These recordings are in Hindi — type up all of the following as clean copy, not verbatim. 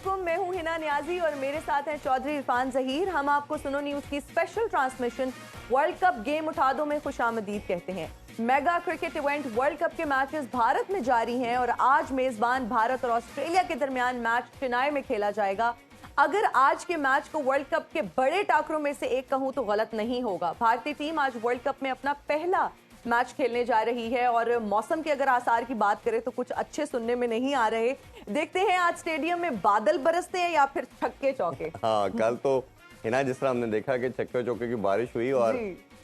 वालेकुम, मैं हूं हिना नियाजी और मेरे साथ हैं चौधरी इरफान जहीर। हम आपको सुनो न्यूज की special transmission world cup game उठा दो में खुशामदीद कहते हैं। Mega cricket event world cup के मैचेस भारत में जारी हैं और आज मेजबान भारत और ऑस्ट्रेलिया के दरमियान मैच चेन्नई में खेला जाएगा। अगर आज के मैच को वर्ल्ड कप के बड़े टाकरों में से एक कहूं तो गलत नहीं होगा। भारतीय टीम आज वर्ल्ड कप में अपना पहला मैच खेलने जा रही है और मौसम के अगर आसार की बात करें तो कुछ अच्छे सुनने में नहीं आ रहे। देखते हैं आज स्टेडियम में बादल बरसते हैं या फिर छक्के चौके। हाँ, कल तो हिना जिस तरह हमने देखा कि छक्के चौके की बारिश हुई और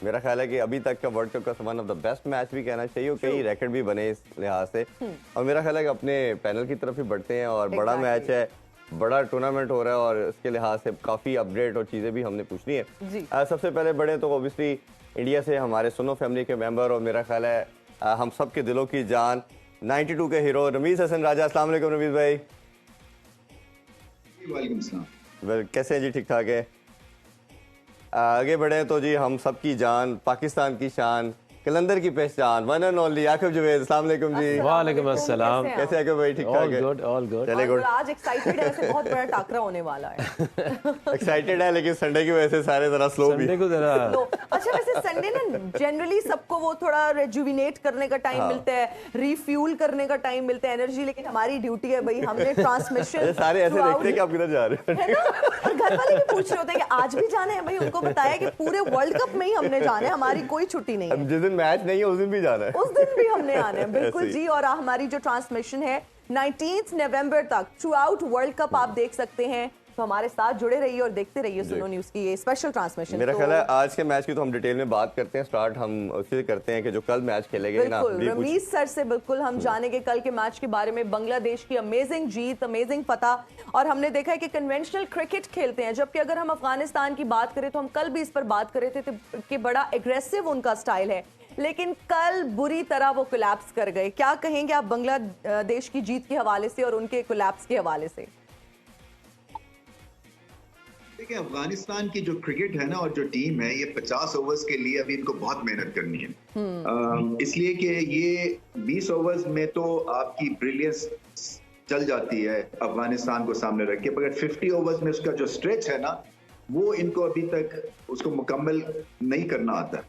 मेरा ख्याल है कि अभी तक का वर्ल्ड कप का one of the best match भी कहना चाहिए और कई रिकॉर्ड भी बने इस लिहाज से। और मेरा ख्याल है कि अपने पैनल की तरफ ही बढ़ते हैं और बड़ा मैच है, बड़ा टूर्नामेंट हो रहा है और इसके लिहाज से काफी अपडेट और चीजें भी हमने पूछनी है। सबसे पहले बढ़े तो ऑब्वियसली इंडिया से हमारे सुनो फैमिली के मेंबर और मेरा ख्याल है हम सब के दिलों की जान 92 के हीरो रमीज हसन राजा। अस्सलाम वालेकुम रमीज भाई। वालेकुम सलाम। कैसे हैं जी? ठीक ठाक है। आगे बढ़े तो जी हम सब की जान, पाकिस्तान की शान, कलंदर की पहचान, one and only Aqib Zubair. अस्सलाम वालेकुम जी। वालेकुम अस्सलाम। कैसे आकिब भाई? ठीक ठाक है? All good. चले गुड। आज एक्साइटेड है, ऐसे बहुत बड़ा टाकरा होने वाला है। एक्साइटेड है लेकिन संडे की वजह से सारे जरा स्लो भी। संडे को जरा अच्छा, वैसे संडे ना जनरली सबको वो थोड़ा रेजुविनेट करने का टाइम मिलता है, रिफ्यूल करने का टाइम मिलता है, एनर्जी। लेकिन हमारी ड्यूटी है भाई, हमने ट्रांसमिशन सारे ऐसे देखते हैं कि आप किधर जा रहे है ना। और घर वाले भी पूछ रहे होते हैं कि आज भी जाना है भाई। उनको बताया कि पूरे वर्ल्ड कप में ही हमने जाना है, हमारी कोई छुट्टी नहीं है। जिस दिन मैच नहीं है उस दिन भी जाना है, उस दिन भी हमने आना है। बिल्कुल जी। और हमारी जो ट्रांसमिशन है 19 नवंबर तक थ्रू आउट वर्ल्ड कप आप देख सकते हैं। तो हमारे साथ जुड़े रहिए और देखते रहिए सुनो न्यूज की ये स्पेशल ट्रांसमिशन। मेरा ख्याल है आज के मैच की तो हम डिटेल में बात करते हैं। स्टार्ट हम उससे करते हैं कि जो कल मैच खेले गए ना, रमीज सर से बिल्कुल हम जानेंगे कल के मैच के बारे में। बांग्लादेश की अमेजिंग जीत, अमेजिंग फतह। और हमने देखा है कि कन्वेंशनल क्रिकेट खेलते हैं, जबकि अगर हम अफगानिस्तान की बात करें तो हम कल भी इस पर बात कर रहे थे कि बड़ा एग्रेसिव उनका स्टाइल है, लेकिन कल बुरी तरह वो कोलैप्स कर गए। क्या कहेंगे आप बांग्लादेश की जीत के हवाले से और उनके कोलैप्स के हवाले से? देखिए, अफगानिस्तान की जो क्रिकेट है ना और जो टीम है, ये 50 ओवर्स के लिए अभी इनको बहुत मेहनत करनी है। इसलिए कि ये 20 ओवर्स में तो आपकी ब्रिलियंस चल जाती है अफगानिस्तान को सामने रख के, मगर 50 ओवर्स में उसका जो स्ट्रेच है ना, वो इनको अभी तक उसको मुकम्मल नहीं करना आता।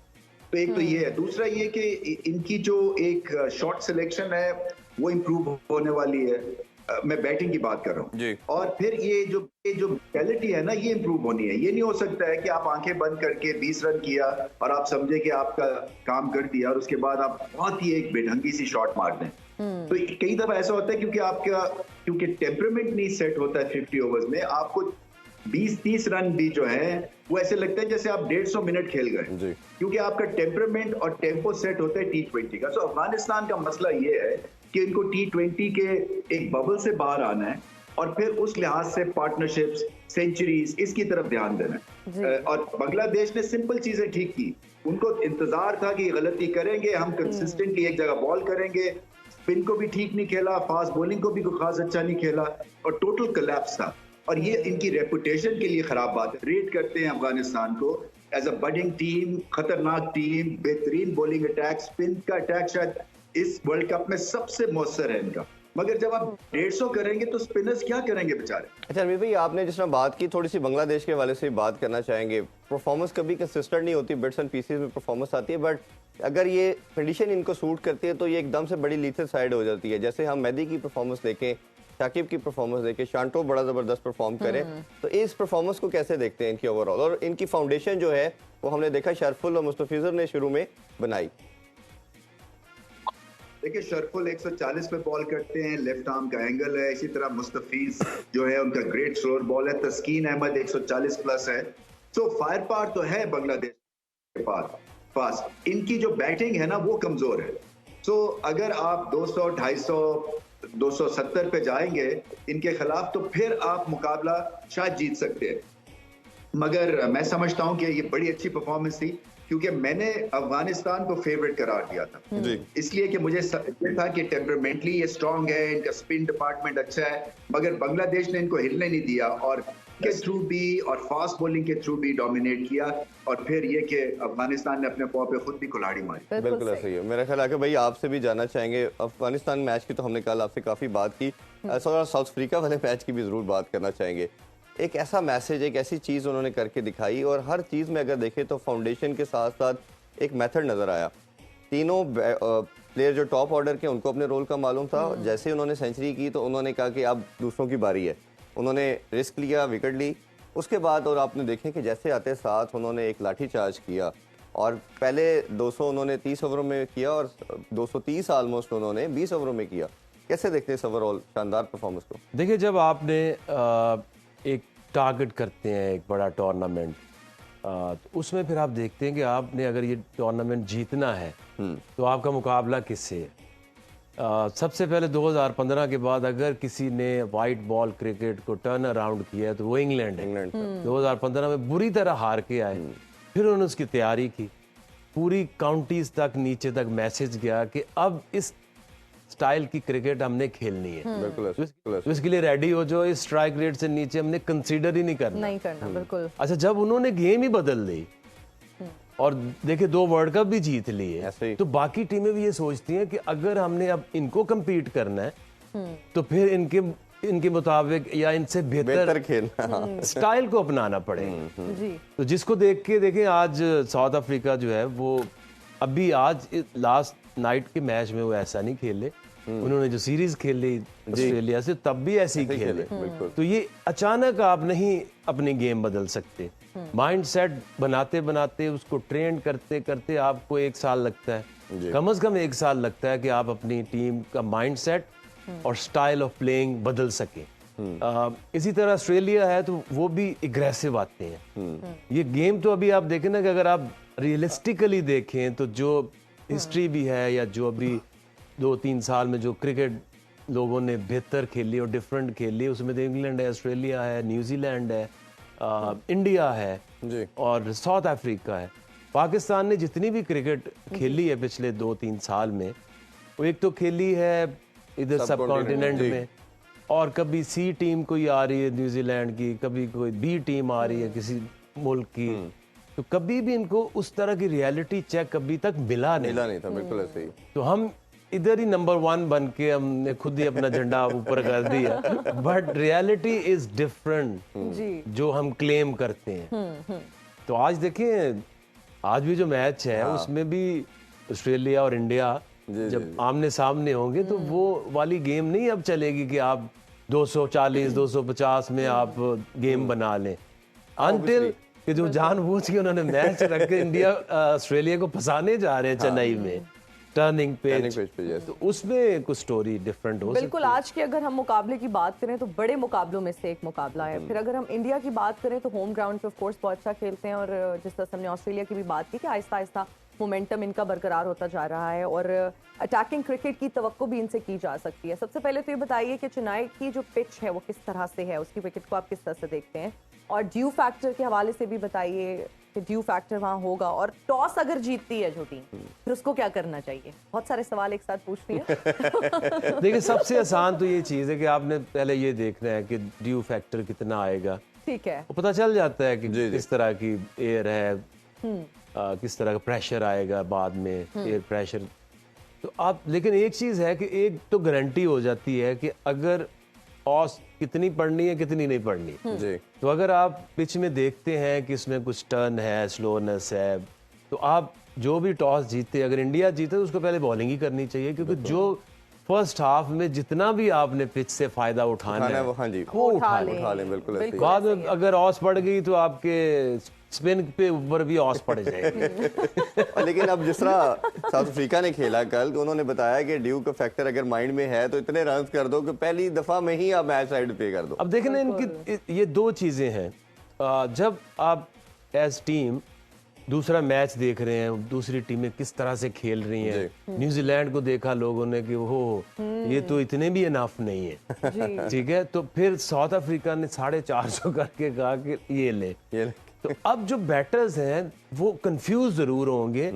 तो एक तो ये है। दूसरा ये कि इनकी जो एक शॉट सिलेक्शन है वो इम्प्रूव होने वाली है। मैं बैटिंग की बात कर रहा हूँ। और फिर ये जो मेंटालिटी है ना, ये इम्प्रूव होनी है। ये नहीं हो सकता है कि आप आंखें बंद करके 20 रन किया और आप समझे कि आपका काम कर दिया और उसके बाद आप बहुत ही एक बेढंगी सी शॉट मार दें। तो कई दफा ऐसा होता है क्योंकि टेम्परामेंट नहीं सेट होता है 50 ओवर्स में। आपको 20-30 रन भी जो है वो ऐसे लगता है जैसे आप 150 मिनट खेल गए, क्योंकि आपका टेम्परामेंट और टेम्पो सेट होता है T20 का। तो अफगानिस्तान का मसला ये है कि इनको T20 के एक बबल से बाहर आना है और फिर उस लिहाज से पार्टनरशिप्स, सेंचुरीज, इसकी तरफ ध्यान देना है। और बांग्लादेश ने सिंपल चीजें ठीक की। उनको इंतजार था कि गलती करेंगे, हम कंसिस्टेंटली एक जगह बॉल करेंगे। स्पिन को भी ठीक नहीं खेला, फास्ट बॉलिंग को भी कोई खास अच्छा नहीं खेला और टोटल कोलैप्स था। और ये इनकी रेपुटेशन के लिए खराब बात है। रेट करते हैं अफगानिस्तान को एज अ बडिंग टीम, खतरनाक टीम, बेहतरीन बॉलिंग अटैक, स्पिन का अटैक शायद इस वर्ल्ड कप में सबसे मौसर है इनका। मगर जब आप 150 करेंगे तो स्पिनर्स क्या करेंगे बेचारे। अच्छा रमीज भाई, आपने जिस तरह बात की, थोड़ी सी बांग्लादेश के हवाले से बात करना चाहेंगे। परफॉर्मेंस कभी कंसिस्टेंट नहीं होती, बिट्स एंड पीसेस में परफॉर्मेंस आती है, बट अगर ये कंडीशन इनको सूट करती है तो ये एकदम से बड़ी लीथल साइड हो जाती है। जैसे हम मेहदी की परफॉर्मेंस देखें, शाकिब की परफॉर्मेंस देखें, शांटो बड़ा जबरदस्त परफॉर्म करे, तो इस परफॉर्मेंस को कैसे देखते हैं इनकी ओवरऑल? और इनकी फाउंडेशन जो है वो हमने देखा शरफुल और मुस्तफिजर ने शुरू में बनाई। देखिए, शरफुल 140 पे बॉल करते हैं, लेफ्ट आर्म का एंगल है। इसी तरह मुस्तफीज जो है उनका ग्रेट स्लोअर बॉल है। तस्कीन अहमद 140 प्लस है। तो फायर पावर तो है बांग्लादेश के पास। इनकी जो बैटिंग है ना वो कमजोर है। तो अगर आप 200, 250, 270 पे जाएंगे इनके खिलाफ तो फिर आप मुकाबला शायद जीत सकते हैं। मगर मैं समझता हूं कि ये बड़ी अच्छी परफॉर्मेंस थी। क्योंकि मैंने अफगानिस्तान को फेवरेट करार दिया था, इसलिए कि मुझे ये था कि टेम्परामेंटली ये स्ट्रांग है, इनका स्पिन डिपार्टमेंट अच्छा है, मगर बांग्लादेश ने इनको हिलने नहीं दिया और के थ्रू भी और फास्ट बॉलिंग के थ्रू भी डोमिनेट किया, और फिर ये कि अफगानिस्तान ने अपने पाँव पे खुद भी कुल्हाड़ी मारी। बिल्कुल ऐसा ही है। मेरा ख्याल है कि भाई आपसे भी जानना चाहेंगे, अफगानिस्तान मैच की तो हमने कल आपसे काफ़ी बात की, साउथ अफ्रीका वाले मैच की भी ज़रूर बात करना चाहेंगे। एक ऐसा मैसेज, एक ऐसी चीज़ उन्होंने करके दिखाई, और हर चीज़ में अगर देखें तो फाउंडेशन के साथ साथ एक मेथड नज़र आया। तीनों प्लेयर जो टॉप ऑर्डर के उनको अपने रोल का मालूम था। जैसे उन्होंने सेंचुरी की तो उन्होंने कहा कि अब दूसरों की बारी है, उन्होंने रिस्क लिया, विकेट ली। उसके बाद और आपने देखें कि जैसे आते साथ उन्होंने एक लाठी चार्ज किया, और पहले 200 उन्होंने 30 ओवरों में किया और 230 ऑलमोस्ट उन्होंने 20 ओवरों में किया। कैसे देखते हैं ओवरऑल शानदार परफॉर्मेंस को? देखिए, जब आपने एक टारगेट करते हैं एक बड़ा टूर्नामेंट, तो उसमें फिर आप देखते हैं कि आपने अगर ये टूर्नामेंट जीतना है तो आपका मुकाबला किससे है। सबसे पहले 2015 के बाद अगर किसी ने वाइट बॉल क्रिकेट को टर्न अराउंड किया तो वो इंग्लैंड है। 2015 में बुरी तरह हार के आए, फिर उन्होंने उसकी तैयारी की, पूरी काउंटीज तक नीचे तक मैसेज गया कि अब इस स्टाइल की क्रिकेट हमने खेलनी है। तो इसके लिए रेडी हो जो, इस स्ट्राइक रेट से नीचे हमने कंसीडर ही नहीं करना। बिल्कुल। अच्छा, जब उन्होंने गेम ही बदल दी और देखिए 2 वर्ल्ड कप भी जीत लिए, तो बाकी टीमें भी ये सोचती हैं कि अगर हमने अब इनको कम्पीट करना है तो फिर इनके मुताबिक या इनसे बेहतर खेलना, स्टाइल को अपनाना पड़ेगा। तो जिसको देख के देखें, आज साउथ अफ्रीका जो है वो अभी आज लास्ट नाइट के मैच में वो ऐसा नहीं खेले, उन्होंने जो सीरीज खेली ऑस्ट्रेलिया से तब भी ऐसे ही खेले। तो ये अचानक आप नहीं अपनी गेम बदल सकते। माइंड सेट बनाते बनाते, उसको ट्रेन करते करते आपको 1 साल लगता है, कम से कम 1 साल लगता है कि आप अपनी टीम का माइंड सेट और स्टाइल ऑफ प्लेइंग बदल सके। इसी तरह ऑस्ट्रेलिया है तो वो भी एग्रेसिव आते हैं। ये गेम तो अभी आप देखें ना कि अगर आप रियलिस्टिकली देखें तो जो हिस्ट्री भी है या जो अभी 2-3 साल में जो क्रिकेट लोगों ने बेहतर खेली और डिफरेंट खेली, उसमें तो इंग्लैंड है, ऑस्ट्रेलिया है, न्यूजीलैंड है, इंडिया है जी, और साउथ अफ्रीका है। पाकिस्तान ने जितनी भी क्रिकेट खेली है पिछले 2-3 साल में, वो एक तो खेली है इधर सब कॉन्टिनेंट में, और कभी सी टीम कोई आ रही है न्यूजीलैंड की, कभी कोई बी टीम आ रही है किसी मुल्क की, तो कभी भी इनको उस तरह की रियलिटी चेक कभी तक मिला नहीं था। बिल्कुल ऐसे ही। तो हम इधर ही नंबर 1 बन के हमने खुद ही अपना झंडा ऊपर कर दिया, बट रियलिटी इज डिफरेंट जो हम क्लेम करते हैं। तो आज देखें, आज भी जो मैच है उसमें भी ऑस्ट्रेलिया और इंडिया जब आमने सामने होंगे तो वो वाली गेम नहीं अब चलेगी कि आप 240 250 में आप गेम बना लें, अनटिल कि जो जानबूझ के उन्होंने मैच रख के इंडिया ऑस्ट्रेलिया को फंसाने जा रहे हैं चेन्नई में टर्निंग पेज पे, तो उसमें कुछ स्टोरी डिफरेंट हो। बिल्कुल। आज के अगर हम मुकाबले की बात करें तो बड़े मुकाबलों में से एक मुकाबला है। फिर अगर हम इंडिया की बात करें तो होम ग्राउंड पे ऑफ कोर्स बहुत अच्छा खेलते हैं, और जिस तरह हमने ऑस्ट्रेलिया की भी बात की कि आहिस्ता आहिस्ता मोमेंटम इनका बरकरार होता जा रहा है और अटैकिंग क्रिकेट की तवक्को भी इनसे की जा सकती है। सबसे पहले तो ये बताइए कि चेन्नई की जो पिच है वो किस तरह से है, उसकी विकेट को आप किस तरह से देखते हैं, और ड्यू फैक्टर के हवाले से भी बताइए कि ड्यू फैक्टर वहाँ होगा, और टॉस अगर जीतती है जो टीम फिर उसको क्या करना चाहिए। बहुत सारे सवाल एक साथ पूछ लिए। देखिए, सबसे आसान तो ये चीज़ है कि आपने पहले ये देखना है कि ड्यू फैक्टर कितना आएगा, ठीक है, वो पता चल जाता है कि किस तरह की एयर है, किस तरह का प्रेशर आएगा बाद में, एयर प्रेशर। तो आप, लेकिन एक चीज़ है कि एक तो गारंटी हो जाती है कि अगर ऑस कितनी पड़नी है कितनी नहीं पड़नी जी, तो अगर आप पिच में देखते हैं कि इसमें कुछ टर्न है, स्लोनेस है, तो आप जो भी टॉस जीते, अगर इंडिया जीते तो उसको पहले बॉलिंग ही करनी चाहिए, क्योंकि जो फर्स्ट हाफ में जितना भी आपने पिच से फायदा उठाना है वो उठा लें। बिल्कुल। बाद में अगर ऑस पड़ गई तो आपके स्पिन पे ऊपर भी ऑस पड़ जाएगी। लेकिन अब जिस तरह साउथ अफ्रीका ने खेला कल, तो उन्होंने बताया कि ड्यू का फैक्टर अगर माइंड में है तो इतने रन कर दो कि पहली दफा में ही आप मैच साइड पे कर दो। अब देखें ना, इनकी ये 2 चीजें हैं। जब आप एज टीम दूसरा मैच देख रहे हैं, दूसरी टीमें किस तरह से खेल रही हैं, न्यूजीलैंड को देखा लोगों ने कि वो ये तो इतने भी इनफ नहीं है, ठीक है, तो फिर साउथ अफ्रीका ने 450 करके कहा कि ये ले, तो अब जो बैटर्स हैं वो कंफ्यूज जरूर होंगे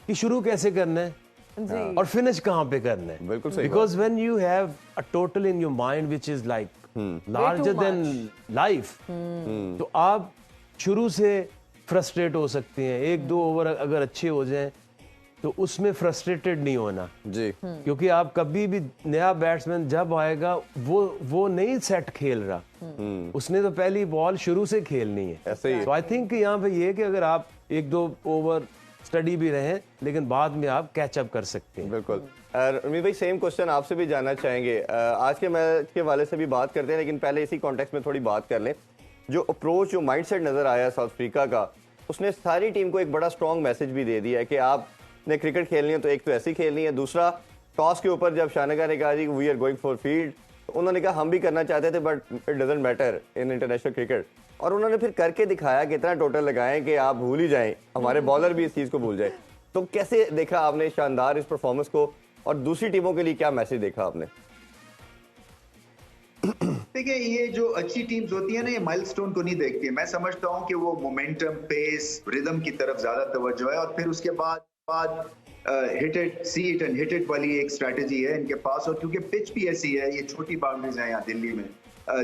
कि शुरू कैसे करना है जी और फिनिश कहाँ पे करना है. बिल्कुल सही because when you have a total in your mind which is like larger than life, तो आप शुरू से फ्रस्ट्रेट हो सकते हैं. एक दो ओवर अगर अच्छे हो जाएं तो उसमें फ्रस्ट्रेटेड नहीं होना जी. क्योंकि आप कभी भी नया बैट्समैन जब आएगा वो नहीं सेट खेल रहा, उसने तो पहली बॉल शुरू से खेलनी है. ऐसे ही. तो आई थिंक यहाँ पे ये कि अगर आप एक दो ओवर स्टडी भी रहे लेकिन बाद में आप कैचअप कर सकते हैं. बिल्कुल. रमीज भाई सेम क्वेश्चन आपसे भी जानना चाहेंगे. आज के मैच के वाले से भी बात करते हैं लेकिन पहले इसी कॉन्टेक्स्ट में थोड़ी बात कर लें. जो अप्रोच जो माइंडसेट नजर आया साउथ अफ्रीका का, उसने सारी टीम को एक बड़ा स्ट्रॉन्ग मैसेज भी दे दिया है कि आपने क्रिकेट खेलनी है तो एक तो ऐसी खेलनी है. दूसरा, टॉस के ऊपर जब शानगा ने कहा ji we are going for field, तो उन्होंने कहा हम भी करना चाहते थे but it doesn't matter in international cricket. और उन्होंने फिर करके दिखाया कि इतना टोटल लगाएं कि आप भूल ही जाएं, हमारे बॉलर भी इस चीज को भूल जाए. तो कैसे देखा आपने शानदार इस परफॉर्मेंस को और दूसरी टीमों के लिए क्या मैसेज देखा आपने? देखिए, ये जो अच्छी टीम्स होती है ना, ये माइलस्टोन को नहीं देखती है. मैं समझता हूँ कि वो मोमेंटम, पेस, रिदम की तरफ ज्यादा तवज्जो है और फिर उसके बाद hit it, see it and hit it वाली एक स्ट्रैटेजी है इनके पास. और क्योंकि पिच भी ऐसी है, ये छोटी बाउंड्रीज है यहाँ दिल्ली में,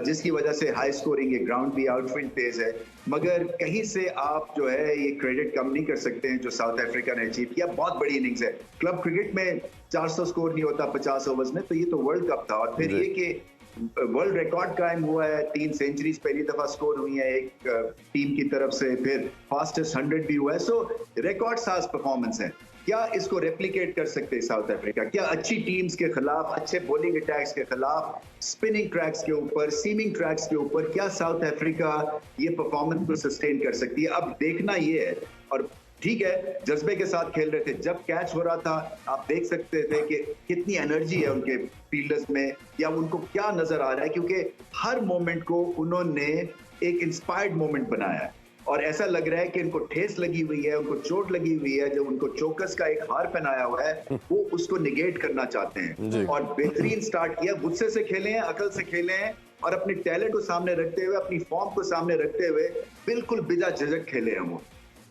जिसकी वजह से हाई स्कोरिंग है, ग्राउंड भी आउटफील्ड तेज है. मगर कहीं से आप जो है ये क्रेडिट कम नहीं कर सकते हैं जो साउथ अफ्रीका ने अचीव किया. बहुत बड़ी इनिंग्स है. क्लब क्रिकेट में 400 स्कोर नहीं होता 50 ओवर्स में, तो ये तो वर्ल्ड कप था. और फिर ये कि वर्ल्ड रिकॉर्ड कायम हुआ है, 3 सेंचुरीज पहली दफा स्कोर हुई है एक टीम की तरफ से, फिर फास्टेस्ट 100 भी हुआ है. सो रिकॉर्ड साज परफॉर्मेंस है. क्या इसको रेप्लिकेट कर सकते हैं साउथ अफ्रीका? क्या अच्छी टीम्स के खिलाफ, अच्छे बॉलिंग अटैक्स के खिलाफ, स्पिनिंग ट्रैक्स के ऊपर, सीमिंग ट्रैक्स के ऊपर, क्या साउथ अफ्रीका ये परफॉर्मेंस को सस्टेन कर सकती है? अब देखना ये है. और ठीक है, जज्बे के साथ खेल रहे थे. जब कैच हो रहा था आप देख सकते थे कि कितनी एनर्जी है उनके फील्डर्स में, या उनको क्या नजर आ रहा है, क्योंकि हर मोमेंट को उन्होंने एक इंस्पायर्ड मोमेंट बनाया है. और ऐसा लग रहा है कि इनको ठेस लगी हुई है, उनको चोट लगी हुई है, जो उनको चौकस का एक हार पहनाया हुआ है वो उसको निगेट करना चाहते हैं. और बेहतरीन स्टार्ट किया. गुस्से से खेले हैं, अकल से खेले हैं और अपने टैलेंट को सामने रखते हुए, अपनी फॉर्म को सामने रखते हुए बिल्कुल बिजा झिझक खेले हैं वो.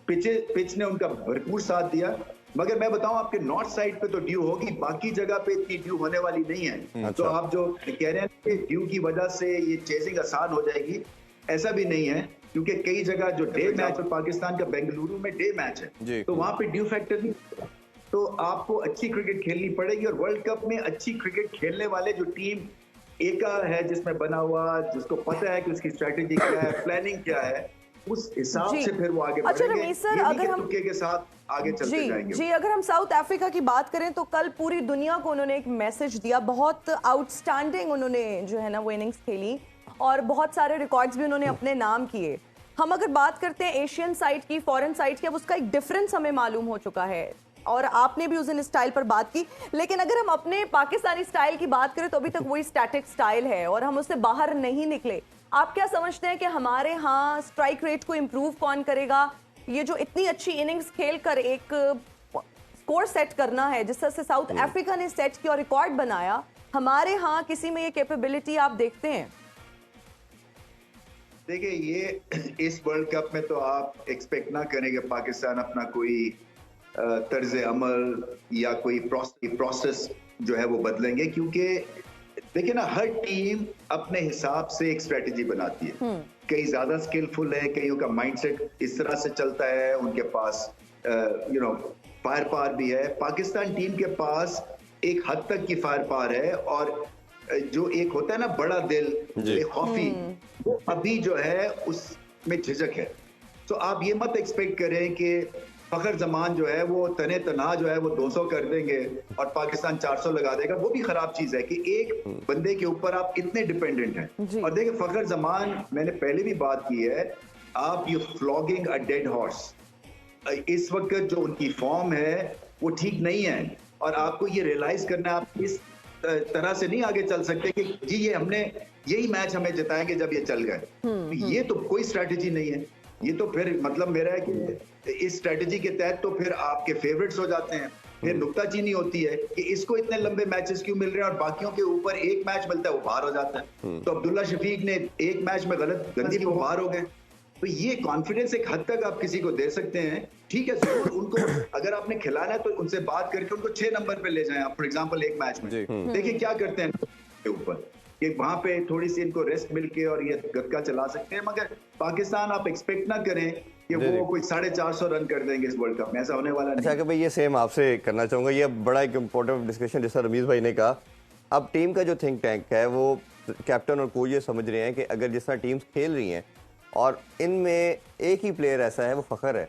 पिच ने उनका भरपूर साथ दिया. मगर मैं बताऊं, आपके नॉर्थ साइड पे तो ड्यू होगी, बाकी जगह पे इतनी ड्यू होने वाली नहीं है. अच्छा. तो आप जो कह रहे हैं कि ड्यू की वजह से ये चेजिंग आसान हो जाएगी, ऐसा भी नहीं है. क्योंकि कई जगह जो डे मैच, और पाकिस्तान का बेंगलुरु में डे मैच है, तो वहां पे ड्यू फैक्टर नहीं. तो आपको अच्छी क्रिकेट खेलनी पड़ेगी. और वर्ल्ड कप में अच्छी क्रिकेट खेलने वाले जो टीम एका है जिसमें बना हुआ, जिसको पता है कि उसकी स्ट्रेटेजी क्या है, प्लानिंग क्या है, उस हिसाब से फिर वो आगे बढ़ेंगे. रमीज सर, अगर हम तुक्के के साथ आगे चलते जाएंगे. जी, अगर हम साउथ अफ्रीका की बात करें तो कल पूरी दुनिया को उन्होंने एक मैसेज दिया. बहुत आउटस्टैंडिंग उन्होंने जो है ना वो इनिंग्स खेली और बहुत सारे रिकॉर्ड्स भी उन्होंने अपने नाम किए. हम अगर बात करते हैं एशियन साइड की, फॉरेन साइड की, अब उसका एक डिफरेंस हमें मालूम हो चुका है और आपने भी उस दिन स्टाइल पर बात की. लेकिन अगर हम अपने पाकिस्तानी स्टाइल की बात करें तो अभी तक वही स्टैटिक स्टाइल है और हम उससे बाहर नहीं निकले. आप क्या समझते हैं कि हमारे यहाँ स्ट्राइक रेट को इम्प्रूव कौन करेगा? ये जो इतनी अच्छी इनिंग्स खेलकर एक स्कोर सेट करना है जिस तरह से साउथ अफ्रीका ने सेट किया और रिकॉर्ड बनाया, हमारे यहाँ किसी में ये कैपेबिलिटी आप देखते हैं? देखिए, ये इस वर्ल्ड कप में तो आप एक्सपेक्ट ना करेंगे पाकिस्तान अपना कोई तर्ज अमल या कोई प्रोसेस जो है वो बदलेंगे. क्योंकि देखिए ना, हर टीम अपने हिसाब से एक स्ट्रेटेजी बनाती है. कई ज्यादा स्किलफुल है, कईयों का माइंडसेट इस तरह से चलता है, उनके पास फायर पावर भी है. पाकिस्तान टीम के पास एक हद तक की फायर पावर है और जो एक होता है ना बड़ा दिल, एक खौफी, वो अभी जो है उसमें झिझक है. तो आप ये मत एक्सपेक्ट करें कि फखर जमान जो है वो तने तना जो है वो 200 कर देंगे और पाकिस्तान 400 लगा देगा. वो भी खराब चीज है कि एक बंदे के ऊपर आप इतने डिपेंडेंट हैं. और देखिए, फखर जमान, मैंने पहले भी बात की है, आप you flogging a dead horse. इस वक्त जो उनकी फॉर्म है वो ठीक नहीं है और आपको ये रियलाइज करना है. आप इस तरह से नहीं आगे चल सकते कि जी ये हमने यही मैच हमें जिताएंगे जब ये चल गए. ये तो कोई स्ट्रैटेजी नहीं है. ये तो फिर मतलब मेरा है कि इस स्ट्रैटेजी के तहत तो फिर आपके फेवरेट्स हो जाते हैं. फिर नुक्ताचीनी होती है कि इसको इतने लंबे मैचेस क्यों मिल रहे हैं और बाकियों के ऊपर एक मैच मिलता है वो बाहर हो जाता है. तो अब्दुल्ला शफीक ने एक मैच में गलती वो बाहर हो गए. तो ये कॉन्फिडेंस एक हद तक आप किसी को दे सकते हैं। ठीक है, जरूर उनको अगर आपने खिलाना है तो उनसे बात करके उनको 6 नंबर पे ले जाएं आप, फॉर एग्जांपल एक मैच में। देखिए क्या करते हैं के ऊपर कि वहां पे थोड़ी सी इनको रेस्ट मिलके और ये गक्का चला सकते हैं, मगर पाकिस्तान आप एक्सपेक्ट ना करें कि वो कोई 450 रन कर देंगे इस वर्ल्ड कप में, ऐसा होने वाला नहीं। अच्छा कि भाई ये सेम आपसे करना चाहूंगा, ये बड़ा एक इम्पोर्टेंट डिस्कशन जैसा रमीज भाई ने कहा। अब टीम का जो थिंक टैंक है वो कैप्टन और कोच ये समझ रहे हैं कि अगर जिस तरह टीम्स खेल रही हैं और इनमें एक ही प्लेयर ऐसा है वो फखर है।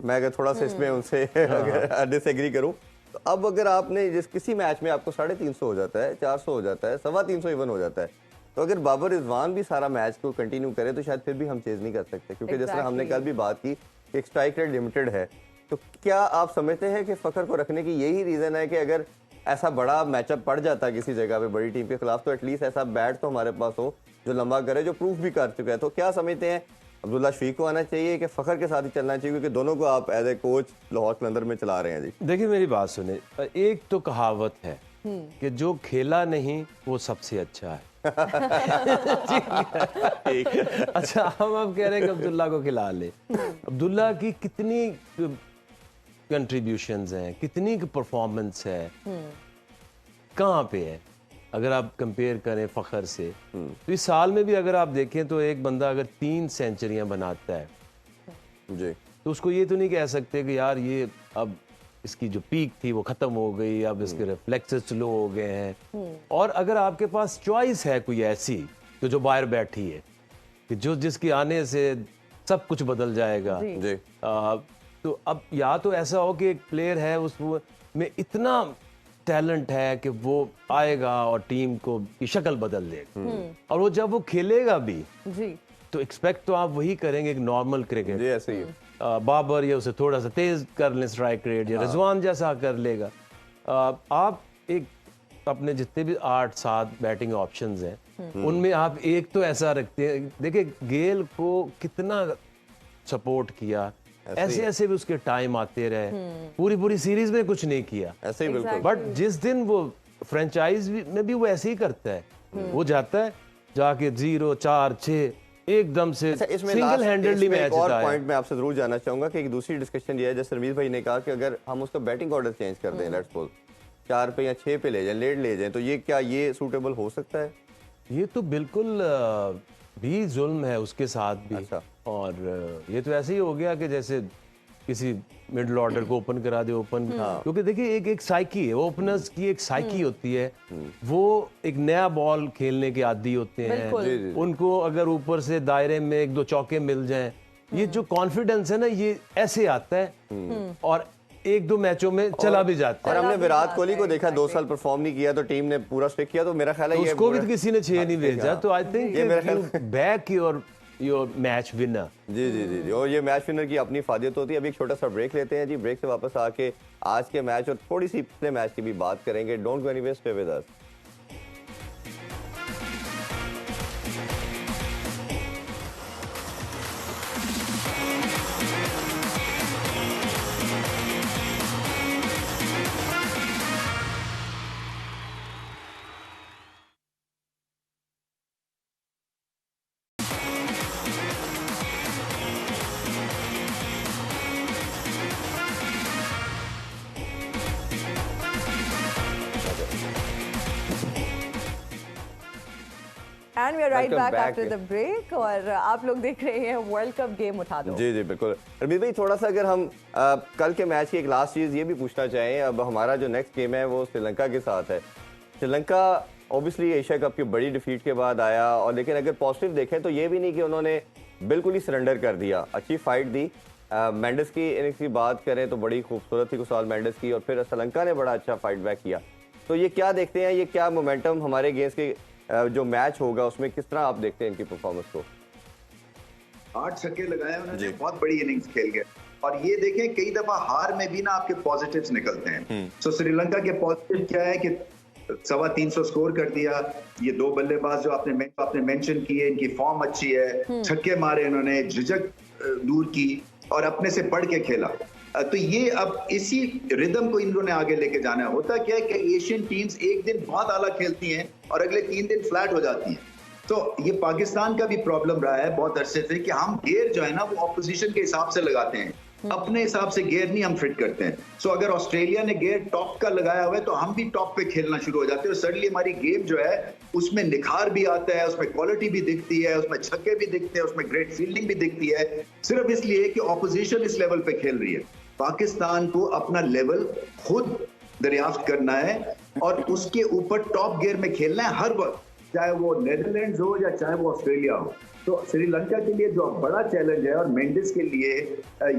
मैं अगर थोड़ा सा इसमें उनसे अगर डिसएग्री करूं तो अब अगर आपने जिस किसी मैच में आपको 350 हो जाता है, 400 हो जाता है, 325 इवन हो जाता है, तो अगर बाबर रिजवान भी सारा मैच को कंटिन्यू करे तो शायद फिर भी हम चेज नहीं कर सकते, क्योंकि जिस तरह हमने कल भी बात की कि एक स्ट्राइक रेट लिमिटेड है। तो क्या आप समझते हैं कि फखर को रखने की यही रीजन है कि अगर ऐसा बड़ा मैचअप पड़ जाता है किसी जगह पे बड़ी टीम के खिलाफ तो एटलीस्ट ऐसा बैट तो हमारे पास हो जो लंबा करे, जो प्रूफ भी कर चुका है। तो क्या समझते हैं अब्दुल्ला शफीक को आना चाहिए कि फखर के साथ ही चलना चाहिए, क्योंकि दोनों को आप एज ए कोच लाहौर कलंदर में चला रहे हैं? जी देखिए मेरी बात सुने, एक तो कहावत है कि जो खेला नहीं वो सबसे अच्छा है। अच्छा हम अब कह रहे हैं कि अब्दुल्ला को खिला ले। अब्दुल्ला की कितनी कंट्रीब्यूशंस हैं, कितनी परफॉर्मेंस है, कहाँ पे है अगर आप कंपेयर करें फखर से। तो इस साल में भी अगर आप देखें तो एक बंदा अगर 3 सेंचुरियां बनाता है जी तो उसको ये तो नहीं कह सकते कि यार ये अब इसकी जो पीक थी वो खत्म हो गई, अब इसके रिफ्लेक्सेस स्लो हो गए हैं। और अगर आपके पास चॉइस है कोई ऐसी तो जो बाहर बैठी है कि जो जिसके आने से सब कुछ बदल जाएगा जी तो अब या तो ऐसा हो कि एक प्लेयर है उसमें इतना टैलेंट है कि वो आएगा और टीम को की शक्ल बदल देगा, और वो जब वो खेलेगा भी जी तो एक्सपेक्ट तो आप वही करेंगे एक नॉर्मल क्रिकेट। जी ऐसे ही बाबर या उसे थोड़ा सा तेज कर ले स्ट्राइक रेट, या रिजवान जैसा कर लेगा। आप एक अपने जितने भी 8-7 बैटिंग ऑप्शंस हैं उनमें आप एक तो ऐसा रखते हैं। देखिए गेल को कितना सपोर्ट किया, ऐसे ऐसे भी उसके टाइम आते रहे, पूरी सीरीज में कुछ नहीं किया ऐसे ही बिल्कुल। बट जिस दिन वो फ्रेंचाइज में भी वो ऐसे ही करता है, वो जाता है जाके 0-4-6 एकदम से सिंगल हैंडेडली मैच जिताया। और पॉइंट मैं आपसे जरूर जानना चाहूंगा कि एक दूसरी डिस्कशन ये है, जैसे रमीज भाई ने कहा कि अगर हम उसका बैटिंग ऑर्डर चेंज कर दें, लेट्स सपोज 4 पे या 6 पे ले जाएं, लेट ले जाएं, तो ये क्या ये सूटेबल हो सकता है? ये तो बिल्कुल भी जुल्म है उसके साथ भी। अच्छा। और ये तो ऐसे ही हो गया कि जैसे किसी मिडिल ऑर्डर को ओपन करा दे, ओपन क्योंकि देखिए एक साइकी है, ओपनर्स की एक साइकी होती है, वो एक नया बॉल खेलने के आदी होते हैं। उनको अगर ऊपर से दायरे में 1-2 चौके मिल जाएं, ये जो कॉन्फिडेंस है ना ये ऐसे आता है और 1-2 मैचों में चला भी जाता है। और हमने विराट कोहली को देखा 2 साल परफॉर्म नहीं किया तो टीम ने पूरा स्टिक किया, तो मेरा ख्याल है उसको भी किसी ने 6 नहीं भेजा। तो I think back your match winner. जी जी जी जी और ये मैच विनर की अपनी फादियत होती है। अभी एक छोटा सा ब्रेक लेते हैं जी, ब्रेक से वापस आके आज के मैच और थोड़ी सी पिछले मैच की भी बात करेंगे। Don't go anywhere, stay with us. And we are right Welcome back back. After the break और आप लोग देख रहे हैं वर्ल्ड कप गेम उठा दो। जी जी बिल्कुल। रमीज भाई थोड़ा सा अगर हम कल के मैच की एक लास्ट चीज ये भी पूछना चाहें, अब हमारा जो नेक्स्ट गेम है वो श्रीलंका के साथ है। श्रीलंका ऑब्वियसली एशिया कप की बड़ी डिफीट के बाद आया, और लेकिन अगर पॉजिटिव देखें तो ये भी नहीं कि उन्होंने बिल्कुल ही सरेंडर कर दिया, अच्छी फाइट दी। मेंडिस की इनिंग्स की बात करें तो बड़ी खूबसूरत थी कुशाल मेंडिस की, और फिर श्रीलंका ने बड़ा अच्छा फाइट बैक किया। तो ये क्या देखते हैं, ये क्या मोमेंटम हमारे गेम्स के जो मैच होगा उसमें किस तरह आप देखते हैं इनकी परफॉर्मेंस को? 8 छक्के लगाए उन्होंने, बहुत बड़ी इनिंग्स खेल गए। और ये देखें कई दफा हार में भी ना आपके पॉजिटिव्स निकलते हैं। तो श्रीलंका के पॉजिटिव क्या है कि 350 स्कोर कर दिया। ये 2 बल्लेबाज जो आपने मेंशन किए, इनकी फॉर्म अच्छी है, छक्के मारे इन्होंने, झिझक दूर की और अपने से बढ़ के खेला। तो ये अब इसी रिदम को इन लोगों ने आगे लेके जाना है। होता क्या है कि एशियन टीम्स एक दिन बहुत आला खेलती हैं और अगले 3 दिन फ्लैट हो जाती हैं। तो ये पाकिस्तान का भी प्रॉब्लम रहा है बहुत अरसे से कि हम गेयर जो है ना वो ऑपोजिशन के हिसाब से लगाते हैं, अपने हिसाब से गेयर नहीं हम फिट करते हैं। सो अगर ऑस्ट्रेलिया ने गेयर टॉप का लगाया हुआ है तो हम भी टॉप पे खेलना शुरू हो जाते हैं और सडनली हमारी गेम जो है उसमें निखार भी आता है, उसमें क्वालिटी भी दिखती है, उसमें छक्के भी दिखते हैं, उसमें ग्रेट फील्डिंग भी दिखती है, सिर्फ इसलिए कि ऑपोजिशन इस लेवल पे खेल रही है। पाकिस्तान को अपना लेवल खुद दरियाफ्त करना है और उसके ऊपर टॉप गियर में खेलना है हर वक्त, चाहे वो नेदरलैंड्स हो या चाहे वो ऑस्ट्रेलिया हो। तो श्रीलंका के लिए जो बड़ा चैलेंज है और मेंडिस के लिए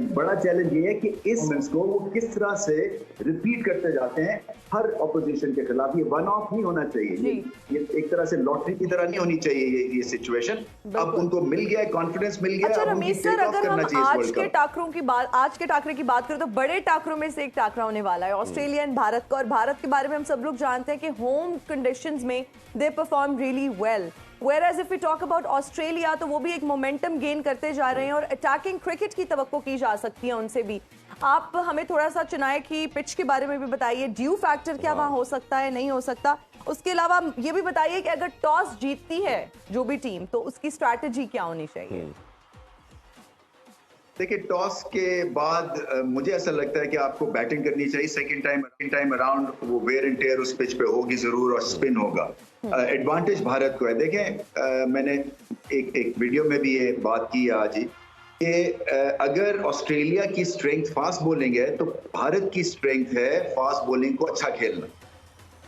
बड़ा चैलेंज ये है कि इस मैच को वो किस तरह से रिपीट करते जाते हैं हर ऑपोजिशन के खिलाफ। ये वन ऑफ नहीं होना चाहिए, ये एक तरह से लॉटरी की तरह नहीं होनी चाहिए ये सिचुएशन। अब उनको मिल गया है, कॉन्फिडेंस मिल गया। अच्छा अब रमेश सर, अगर हम आज के टाकरों की बात करें तो बड़े टाकरों में से एक टाकरा होने वाला है ऑस्ट्रेलिया एंड भारत का। और भारत के बारे में हम सब लोग जानते हैं कि होम कंडीशंस में they perform really well, whereas if we talk about Australia तो वो भी एक मोमेंटम गेन करते जा रहे हैं और अटैकिंग क्रिकेट की तवक्को की जा सकती है उनसे भी। आप हमें थोड़ा सा चुनाव की पिच के बारे में भी बताइए, ड्यू फैक्टर क्या वहां हो सकता है, नहीं हो सकता। उसके अलावा ये भी बताइए कि अगर टॉस जीतती है जो भी टीम तो उसकी स्ट्रैटेजी क्या होनी चाहिए। देखिए, टॉस के बाद मुझे ऐसा लगता है कि आपको बैटिंग करनी चाहिए। सेकंड टाइम अराउंड वो वेयर एंड टेयर उस पिच पे होगी जरूर और स्पिन होगा। एडवांटेज भारत को है। देखें, मैंने एक वीडियो में भी ये बात की आज ही कि अगर ऑस्ट्रेलिया की स्ट्रेंथ फास्ट बॉलिंग है तो भारत की स्ट्रेंथ है फास्ट बॉलिंग को अच्छा खेलना।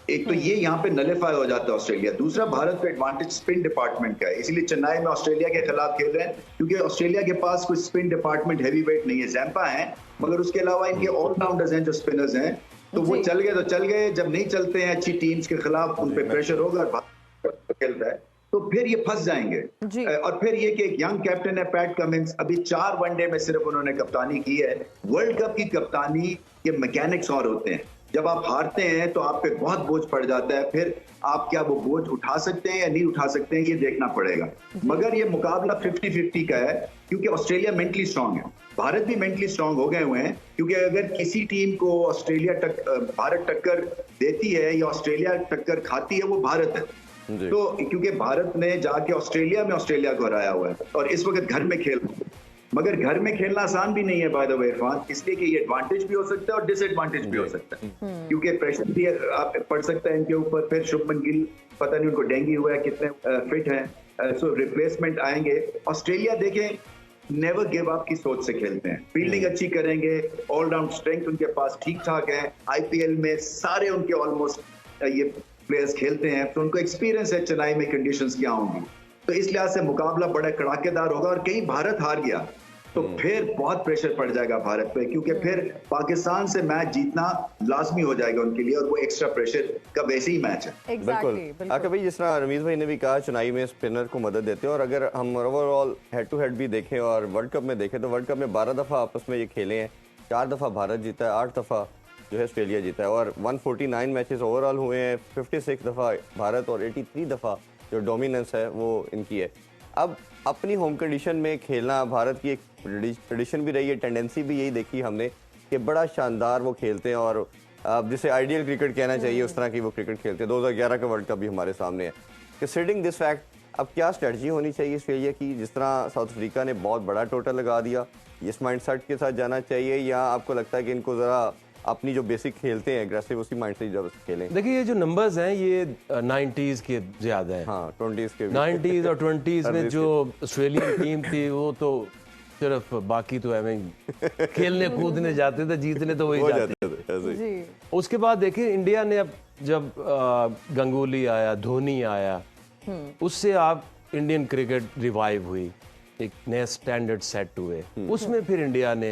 एक तो ये यहाँ पे नलिफाई हो जाता है ऑस्ट्रेलिया। दूसरा, भारत का एडवांटेज स्पिन डिपार्टमेंट का है, इसीलिए चेन्नई में ऑस्ट्रेलिया के खिलाफ खेल रहे हैं क्योंकि ऑस्ट्रेलिया के पास कोई स्पिन डिपार्टमेंट हैवी वेट नहीं है। जैम्पा है मगर उसके अलावा इनके ऑलराउंडर्स हैं जो स्पिनर्स हैं, तो वो चल गए तो चल गए। जब नहीं चलते हैं अच्छी टीम्स के खिलाफ उन पे प्रेशर होगा और भारत खेलता है तो फिर ये फंस जाएंगे। और फिर ये कि एक यंग कैप्टन है पैट कमिंस, अभी 4 वनडे में सिर्फ उन्होंने कप्तानी की है। वर्ल्ड कप की कप्तानी के मैकेनिक्स और होते हैं, जब आप हारते हैं तो आप पे बहुत बोझ पड़ जाता है, फिर आप क्या वो बोझ उठा सकते हैं या नहीं उठा सकते हैं ये देखना पड़ेगा। मगर ये मुकाबला 50-50 का है क्योंकि ऑस्ट्रेलिया मेंटली स्ट्रांग है, भारत भी मेंटली स्ट्रांग हो गए हुए हैं। क्योंकि अगर किसी टीम को भारत टक्कर देती है या ऑस्ट्रेलिया टक्कर खाती है वो भारत है। तो क्योंकि भारत ने जाके ऑस्ट्रेलिया को हराया हुआ है और इस वक्त घर में खेल, मगर घर में खेलना आसान भी नहीं है बाय द वे इरफान, इसलिए कि ये एडवांटेज भी हो सकता है और डिसएडवांटेज भी हो सकता है क्योंकि प्रेशर भी आप पड़ सकता है इनके ऊपर। फिर शुभमन गिल पता नहीं उनको डेंगू हुआ है, कितने फिट हैं, सो रिप्लेसमेंट आएंगे। ऑस्ट्रेलिया देखें नेवर गिव अप की सोच से खेलते हैं, फील्डिंग अच्छी करेंगे, ऑलराउंड स्ट्रेंथ उनके पास ठीक ठाक है। आईपीएल में सारे उनके ऑलमोस्ट ये प्लेयर्स खेलते हैं तो उनको एक्सपीरियंस है चेन्नई में कंडीशंस क्या होंगी। तो इस लिहाज से मुकाबला बड़ा कड़ाकेदार होगा और कहीं भारत हार गया तो फिर बहुत प्रेशर पड़ जाएगा भारत पे क्योंकि फिर पाकिस्तान से मैच जीतना लाजमी हो जाएगा उनके लिए और वो एक्स्ट्रा प्रेशर का वैसे ही मैच है। बिल्कुल आके भाई, जिस तरह रमीज भाई ने भी कहा चुनाई में स्पिनर को मदद देते हैं और अगर हम ओवरऑल हेड टू हेड भी देखें और वर्ल्ड कप में देखें तो वर्ल्ड कप में 12 दफा आपस में ये खेले हैं, 4 दफा भारत जीता है, 8 दफा जो है ऑस्ट्रेलिया जीता है और 149 मैचेस ओवरऑल हुए हैं, 56 दफा भारत और 83 दफा जो डोमिनेंस है वो इनकी है। अब अपनी होम कंडीशन में खेलना भारत की एक ट्रेडिशन भी रही है, टेंडेंसी भी यही देखी हमने कि बड़ा शानदार वो खेलते हैं और जिसे आइडियल क्रिकेट कहना चाहिए उस तरह की वो क्रिकेट खेलते हैं। 2011 का वर्ल्ड कप भी हमारे सामने है। कंसीडरिंग दिस फैक्ट, अब क्या स्ट्रेटजी होनी चाहिए ऑस्ट्रेलिया की? जिस तरह साउथ अफ्रीका ने बहुत बड़ा टोटल लगा दिया, इस माइंडसेट के साथ जाना चाहिए या आपको लगता है कि इनको ज़रा अपनी जो बेसिक खेलते हैं एग्रेसिव उसी माइंड से जब खेलें? देखिए, ये जो नंबर्स हैं ये 90s के ज्यादा हैं। हाँ, 20s के 90s और 20s में जो ऑस्ट्रेलियन टीम थी वो तो सिर्फ बाकी तो हमें खेलने कूदने जाते थे, जीतने तो वही जाते थे। उसके बाद देखिए इंडिया ने अब जब गंगुली आया, धोनी आया, उससे आप इंडियन क्रिकेट रिवाइव हुई, एक नए स्टैंडर्ड सेट हुए। उसमें फिर इंडिया ने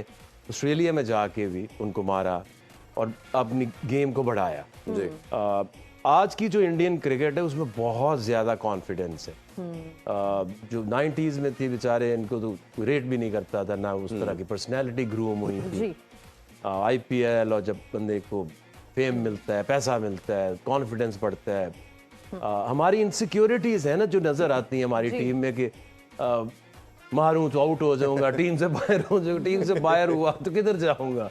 ऑस्ट्रेलिया में जाके भी उनको मारा और अपनी गेम को बढ़ाया। आज की जो इंडियन क्रिकेट है उसमें बहुत ज़्यादा कॉन्फिडेंस है। जो 90s में थी बेचारे, इनको तो रेट भी नहीं करता था, ना उस तरह की पर्सनैलिटी ग्रूम हुई थी। आईपीएल और जब बंदे को फेम मिलता है, पैसा मिलता है, कॉन्फिडेंस बढ़ता है। हमारी इनसिक्योरिटीज़ है ना जो नज़र आती हैं हमारी टीम में कि मारूं तो आउट हो जाऊंगा, टीम से बाहर हो जाऊंगा, टीम से बाहर हुआ तो किधर जाऊंगा।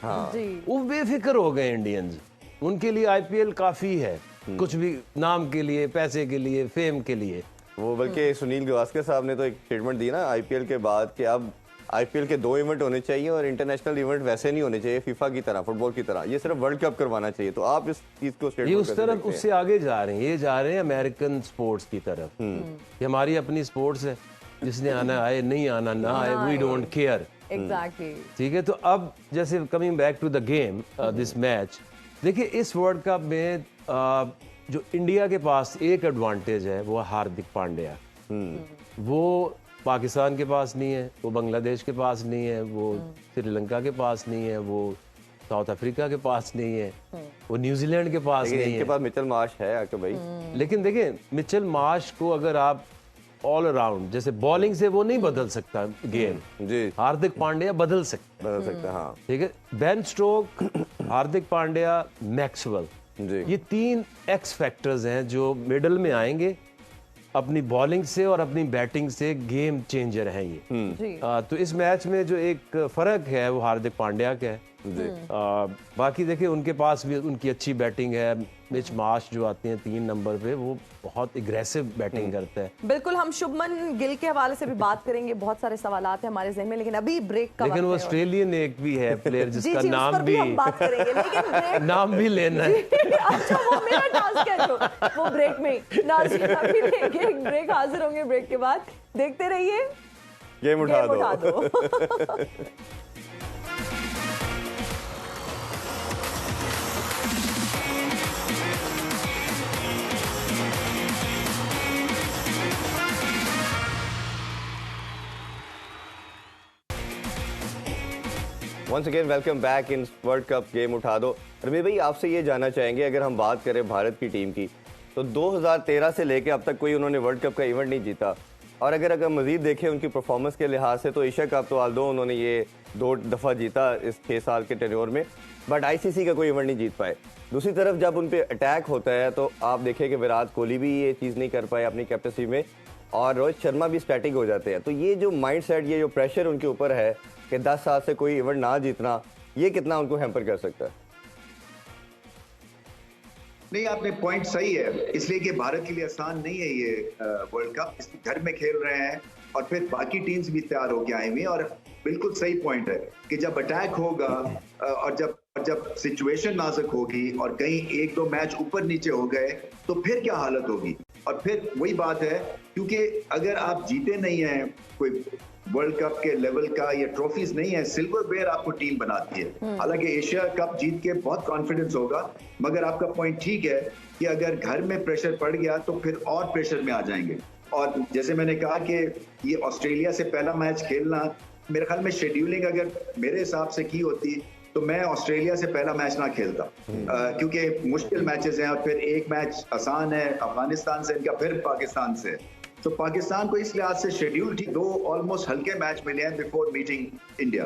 वो बेफिक्र हो गए इंडियंस, उनके लिए आईपीएल काफी है, कुछ भी नाम के लिए, पैसे के लिए, फेम के लिए। वो बल्कि सुनील गावस्कर साहब ने तो एक स्टेटमेंट दी ना आईपीएल के बाद कि अब आईपीएल के 2 इवेंट होने चाहिए और इंटरनेशनल इवेंट वैसे नहीं होने चाहिए फीफा की तरह, फुटबॉल की तरह, ये सिर्फ वर्ल्ड कप करवाना चाहिए। तो आप इस चीज को ये स्टेटमेंट उस तरफ उससे आगे जा रहे हैं, ये जा रहे हैं अमेरिकन स्पोर्ट्स की तरफ। ये हमारी अपनी स्पोर्ट्स है, जिसने आना आए, नहीं आना ना आए, वी डोंट केयर। एग्जैक्टली। ठीक है, तो अब जैसे coming back to the game, this match, देखिए इस वर्ल्ड कप में जो इंडिया के पास एक एडवांटेज है वो हार्दिक पांड्या। वो पाकिस्तान के पास नहीं है, वो बांग्लादेश के पास नहीं है, वो श्रीलंका के पास नहीं है, वो साउथ अफ्रीका के पास नहीं है, वो न्यूजीलैंड के पास नहीं इनके है। पास मिचेल मार्श है आके भाई। लेकिन देखिए मिचेल मार्श को अगर आप ऑल अराउंड, जैसे बॉलिंग से वो नहीं बदल सकता गेम, जी हार्दिक पांड्या बदल सकता है। बदल सकते हैं, हाँ ठीक है, Ben Stoke, Hardik Pandya, Maxwell, जी। ये 3 एक्स फैक्टर्स हैं जो मिडल में आएंगे, अपनी बॉलिंग से और अपनी बैटिंग से गेम चेंजर हैं ये। जी। तो इस मैच में जो एक फर्क है वो हार्दिक पांड्या का है। बाकी देखिए उनके पास भी उनकी अच्छी बैटिंग है। मिच मार्श जो आते हैं 3 नंबर पे, वो बहुत एग्रेसिव बैटिंग करता है। बिल्कुल, हम शुभमन गिल के हवाले से भी बात करेंगे, बहुत सारे सवालात हैं हमारे जहन में, लेकिन अभी ब्रेक का लेकिन वक्त वो है। ऑस्ट्रेलियन एक भी है प्लेयर जी जिसका जी, उस नाम पर भी भी हम बात करेंगे, लेकिन ब्रेक नाम भी लेना है। अच्छा, वो मेरा टास्क है जो, वो ब्रेक में ही। नाज़रीन, अभी लेंगे एक ब्रेक, हाजिर होंगे ब्रेक के बाद। देखते रहिए गेम उठा दो। Once again welcome back in world cup game उठा दो। रमीज भाई, आपसे ये जानना चाहेंगे, अगर हम बात करें भारत की टीम की, तो 2013 से लेके अब तक कोई उन्होंने वर्ल्ड कप का इवेंट नहीं जीता। और अगर मजीद देखें उनकी परफॉर्मेंस के लिहाज से, तो एशिया कप तो आल्दो उन्होंने ये 2 दफ़ा जीता इस 6 साल के टेन्योर में, बट आईसीसी का कोई इवेंट नहीं जीत पाए। दूसरी तरफ जब उन पर अटैक होता है तो आप देखें कि विराट कोहली भी ये चीज़ नहीं कर पाए अपनी कैपेसिटी में, और रोहित शर्मा भी स्टैटिक हो जाते हैं। तो ये जो माइंड सेट, ये जो प्रेशर उनके ऊपर है कि 10 साल से कोई इवेंट ना जीतना, ये कितना उनको हैम्पर कर सकता है? नहीं, आपने पॉइंट सही है, इसलिए कि भारत के लिए आसान नहीं है ये वर्ल्ड कप। घर में खेल रहे हैं और फिर बाकी टीम्स भी तैयार होके आई हुई हैं, और बिल्कुल सही पॉइंट है कि जब अटैक होगा और जब सिचुएशन नाजुक होगी और कहीं 1-2 मैच ऊपर नीचे हो गए तो फिर क्या हालत होगी। और फिर वही बात है, क्योंकि अगर आप जीते नहीं हैं कोई वर्ल्ड कप के लेवल का या ट्रॉफीज नहीं है, सिल्वरवेयर आपको टीम बनाती है। हालांकि एशिया कप जीत के बहुत कॉन्फिडेंस होगा, मगर आपका पॉइंट ठीक है कि अगर घर में प्रेशर पड़ गया तो फिर और प्रेशर में आ जाएंगे। और जैसे मैंने कहा कि ये ऑस्ट्रेलिया से पहला मैच खेलना, मेरे ख्याल में शेड्यूलिंग अगर मेरे हिसाब से की होती तो मैं ऑस्ट्रेलिया से पहला मैच ना खेलता, क्योंकि मुश्किल मैचेस हैं और फिर एक मैच आसान है अफगानिस्तान से इनका, फिर पाकिस्तान से। तो पाकिस्तान को इस लिहाज से शेड्यूल ठीक 2 ऑलमोस्ट हल्के मैच मिले हैं बिफोर मीटिंग इंडिया।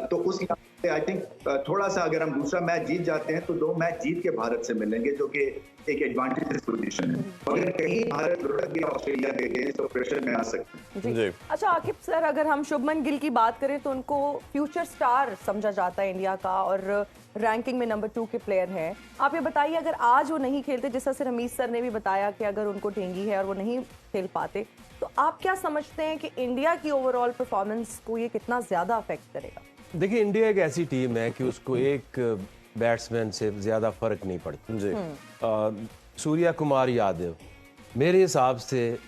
तो उस लिहाज से आई थिंक थोड़ा सा अगर हम दूसरा मैच जीत जाते हैं तो 2 मैच जीत के भारत से मिलेंगे, जो कि एक एडवांटेज पोजीशन है। अगर कहीं भारत लुढ़क गया ऑस्ट्रेलिया के अगेंस्ट तो प्रेशर में आ सकते हैं। जी। अच्छा आकिब सर, अगर हम शुभमन गिल की बात करें तो उनको फ्यूचर स्टार समझा जाता है इंडिया का, और रैंकिंग में नंबर 2 के प्लेयर हैं। आप ये बताइए, अगर आज वो नहीं खेलते, जिस तरह से रमीज सर ने भी बताया कि अगर उनको ढेंगी है और वो नहीं खेल पाते, तो आप क्या समझते हैं कि इंडिया की ओवरऑल परफॉर्मेंस को ये कितना ज्यादा अफेक्ट करेगा? देखिए इंडिया एक ऐसी टीम है कि उसको एक बैट्समैन से ज्यादा फर्क नहीं पड़ता जी। सूर्या कुमार यादव मेरे हिसाब से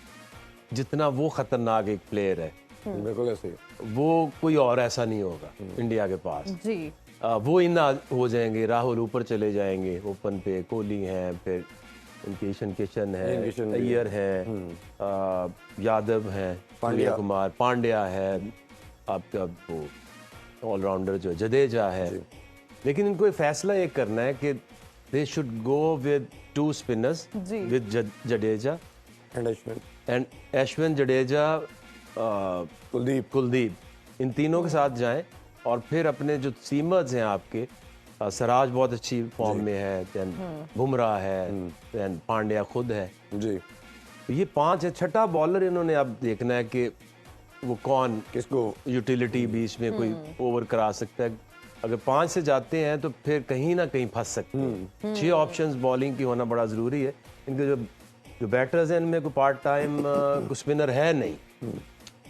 जितना वो खतरनाक एक प्लेयर है, बिल्कुल ऐसे वो कोई और ऐसा नहीं होगा इंडिया के पास जी। वो इन हो जाएंगे, राहुल ऊपर चले जाएंगे ओपन पे, कोहली हैं, फिर उनके ईशन किशन है, अय्यर है, यादव है, सूर्या कुमार, पांड्या है, आपका वो ऑलराउंडर जो जडेजा है। लेकिन इनको फैसला एक करना है कि they should go with 2 spinners, with Jadeja and Ashwin, Jadeja, Kuldeep, इन तीनों के साथ जाएं। और फिर अपने जो सीमर्स हैं आपके, सराज बहुत अच्छी फॉर्म में है, देन बुमराह है, देन पांड्या खुद है जी। ये 5 है। छठा बॉलर इन्होंने अब देखना है कि वो कौन किसको यूटिलिटी बीच में कोई ओवर करा सकता है। अगर 5 से जाते हैं तो फिर कहीं ना कहीं फंस सकते हैं। 6 ऑप्शंस बॉलिंग की होना बड़ा जरूरी है। इनके जो जो बैटर्स हैं इनमें कोई पार्ट टाइम स्पिनर है नहीं,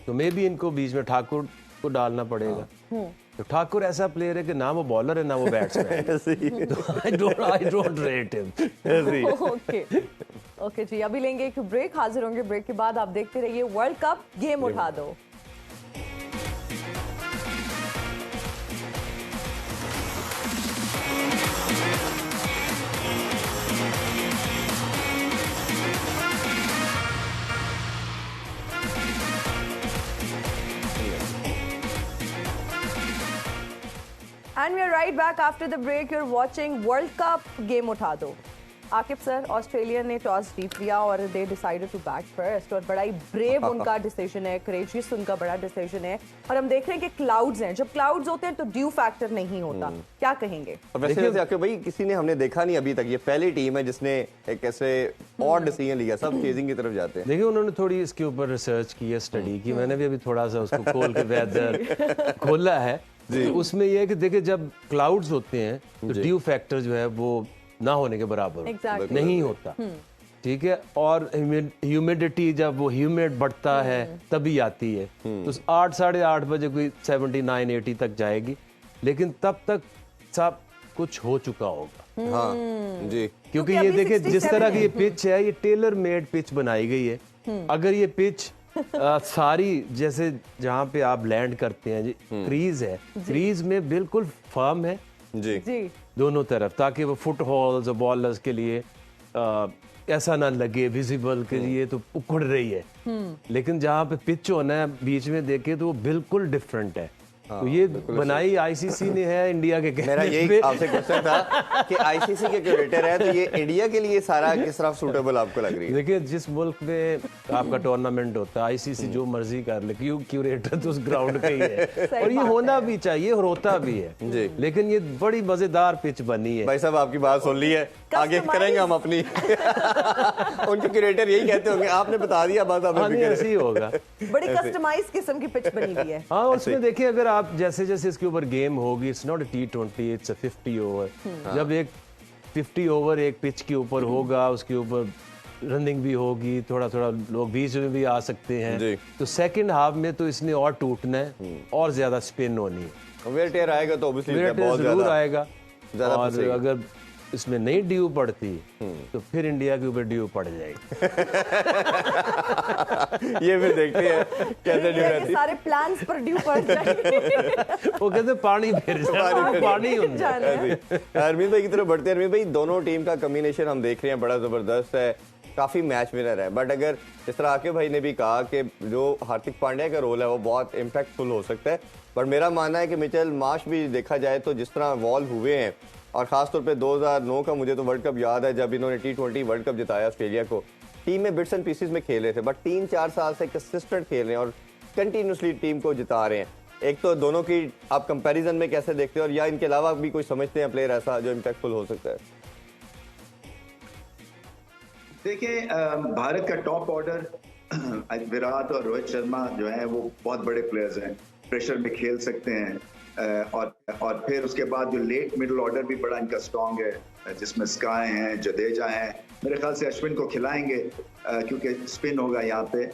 तो मे बी इनको बीच में ठाकुर को डालना पड़ेगा। तो ठाकुर ऐसा प्लेयर है कि ना वो बॉलर है ना वो बैट्समैन, तो I don't rate him. Okay जी, अभी लेंगे एक ब्रेक, हाजिर होंगे ब्रेक के बाद। आप देखते रहिए वर्ल्ड कप गेम उठा दो। And we are right back after the break. You're watching World Cup Game उठा दो। आकिब सर, ऑस्ट्रेलिया ने टॉस जीत लिया और they decided to bat first, और बड़ा ही ब्रेव उनका डिसीजन है, करेजियस उनका बड़ा डिसीजन है। और हम देख रहे हैं कि क्लाउड्स हैं, जब क्लाउड्स होते हैं तो ड्यू फैक्टर नहीं होता। क्या कहेंगे? वैसे आकिब भाई, किसी ने हमने देखा नहीं अभी तक, ये पहली टीम है जिसने एक ऐसे और डिसीजन लिया, सब चेजिंग की तरफ जाते हैं। देखिए उन्होंने थोड़ी इसके ऊपर रिसर्च की है, स्टडी की, मैंने भी अभी थोड़ा सा उसको खोल के वेदर खोला है। तो उसमें यह है कि देखिए जब क्लाउड्स होते हैं तो ड्यू फैक्टर जो है वो ना होने के बराबर नहीं होता, ठीक है। और ह्यूमिडिटी जब वो ह्यूमिड बढ़ता है तभी आती है, तो 8 साढ़े 8 बजे कोई 79-80 तक जाएगी, लेकिन तब तक सब कुछ हो चुका होगा। हाँ जी, क्योंकि ये देखिए जिस तरह की ये पिच है, ये टेलर मेड पिच बनाई गई है। अगर ये पिच सारी जैसे जहाँ पे आप लैंड करते हैं जी, क्रीज है, क्रीज में बिल्कुल फर्म है जी दोनों तरफ, ताकि वो फुट हॉल्स और बॉलर्स के लिए ऐसा ना लगे विजिबल के लिए तो उखड़ रही है। लेकिन जहाँ पे पिच होना है बीच में देखे तो वो बिल्कुल डिफरेंट है। तो ये बनाई आईसीसी ने है इंडिया के मेरा यही आपसे क्वेश्चन था कि आईसीसी के क्यूरेटर है, तो ये इंडिया के लिए सारा किस तरह सूटेबल आपको लग रही है? देखिए जिस मुल्क में आपका टूर्नामेंट होता है, आईसीसी जो मर्जी कर ले, क्यों क्यूरेटर तो उस ग्राउंड का ही है, और ये होना भी चाहिए और होता भी है जी। लेकिन ये बड़ी मजेदार पिच बनी है। भाई साहब आपकी बात सुन ली है, आगे करेंगे हम अपनी उनके क्यूरेटर यही कहते होंगे, आपने बता दिया बात, आप ऐसे ही होगा। बड़ी कस्टमाइज किस्म की पिच बनी हुई है। हाँ, उसमें देखिए अगर आप जैसे जैसे इसके ऊपर गेम होगी, it's not a T20, it's a 50 over. जब एक 50 ओवर एक पिच के ऊपर होगा, उसके ऊपर रनिंग भी होगी, थोड़ा थोड़ा लोग बीच में भी आ सकते हैं, तो सेकंड हाफ में तो इसने और टूटना है और ज्यादा स्पिन होनी है। वेयर टेयर आएगा तो ऑब्वियसली बहुत जरूर आएगा, और अगर इसमें नहीं ड्यू पड़ती तो फिर इंडिया के ऊपर ड्यू पड़ जाएगी। ये भी देखते हैं कैसे ड्यू रहती है। सारे प्लान्स पर ड्यू पड़ जाएंगे। वो कहते पानी फिर पानी अरमीन भाई की तरफ बढ़ते हैं। अरमीन भाई, दोनों टीम का कॉम्बिनेशन हम देख रहे हैं बड़ा जबरदस्त है, काफी मैच विनर है, बट अगर जिस तरह आकिब भाई ने भी कहा कि जो हार्दिक पांड्या का रोल है वो बहुत इम्पैक्टफुल हो सकता है, बट मेरा मानना है कि मिचेल मार्श भी देखा जाए तो जिस तरह इवॉल्व हुए हैं, और खासतौर पे 2009 का मुझे तो वर्ल्ड कप याद है जब इन्होंने T20 वर्ल्ड कप जिताया ऑस्ट्रेलिया को, टीम में बिट्स एंड पीसेस में खेल रहे थे, बट 3-4 साल से कंसिस्टेंट खेल रहे हैं और कंटिन्यूसली टीम को जिता रहे हैं। एक तो दोनों की आप कंपैरिजन में कैसे देखते हैं, और या इनके अलावा भी कोई समझते हैं प्लेयर ऐसा जो इम्पैक्टफुल हो सकता है? देखिए, भारत का टॉप ऑर्डर विराट और रोहित शर्मा जो है वो बहुत बड़े प्लेयर्स हैं, प्रेशर में खेल सकते हैं, और फिर उसके बाद जो लेट मिडिल ऑर्डर भी बड़ा इनका स्ट्रांग है, जिसमें स्काई हैं, जडेजा हैं, मेरे ख्याल से अश्विन को खिलाएंगे क्योंकि स्पिन होगा यहाँ पे।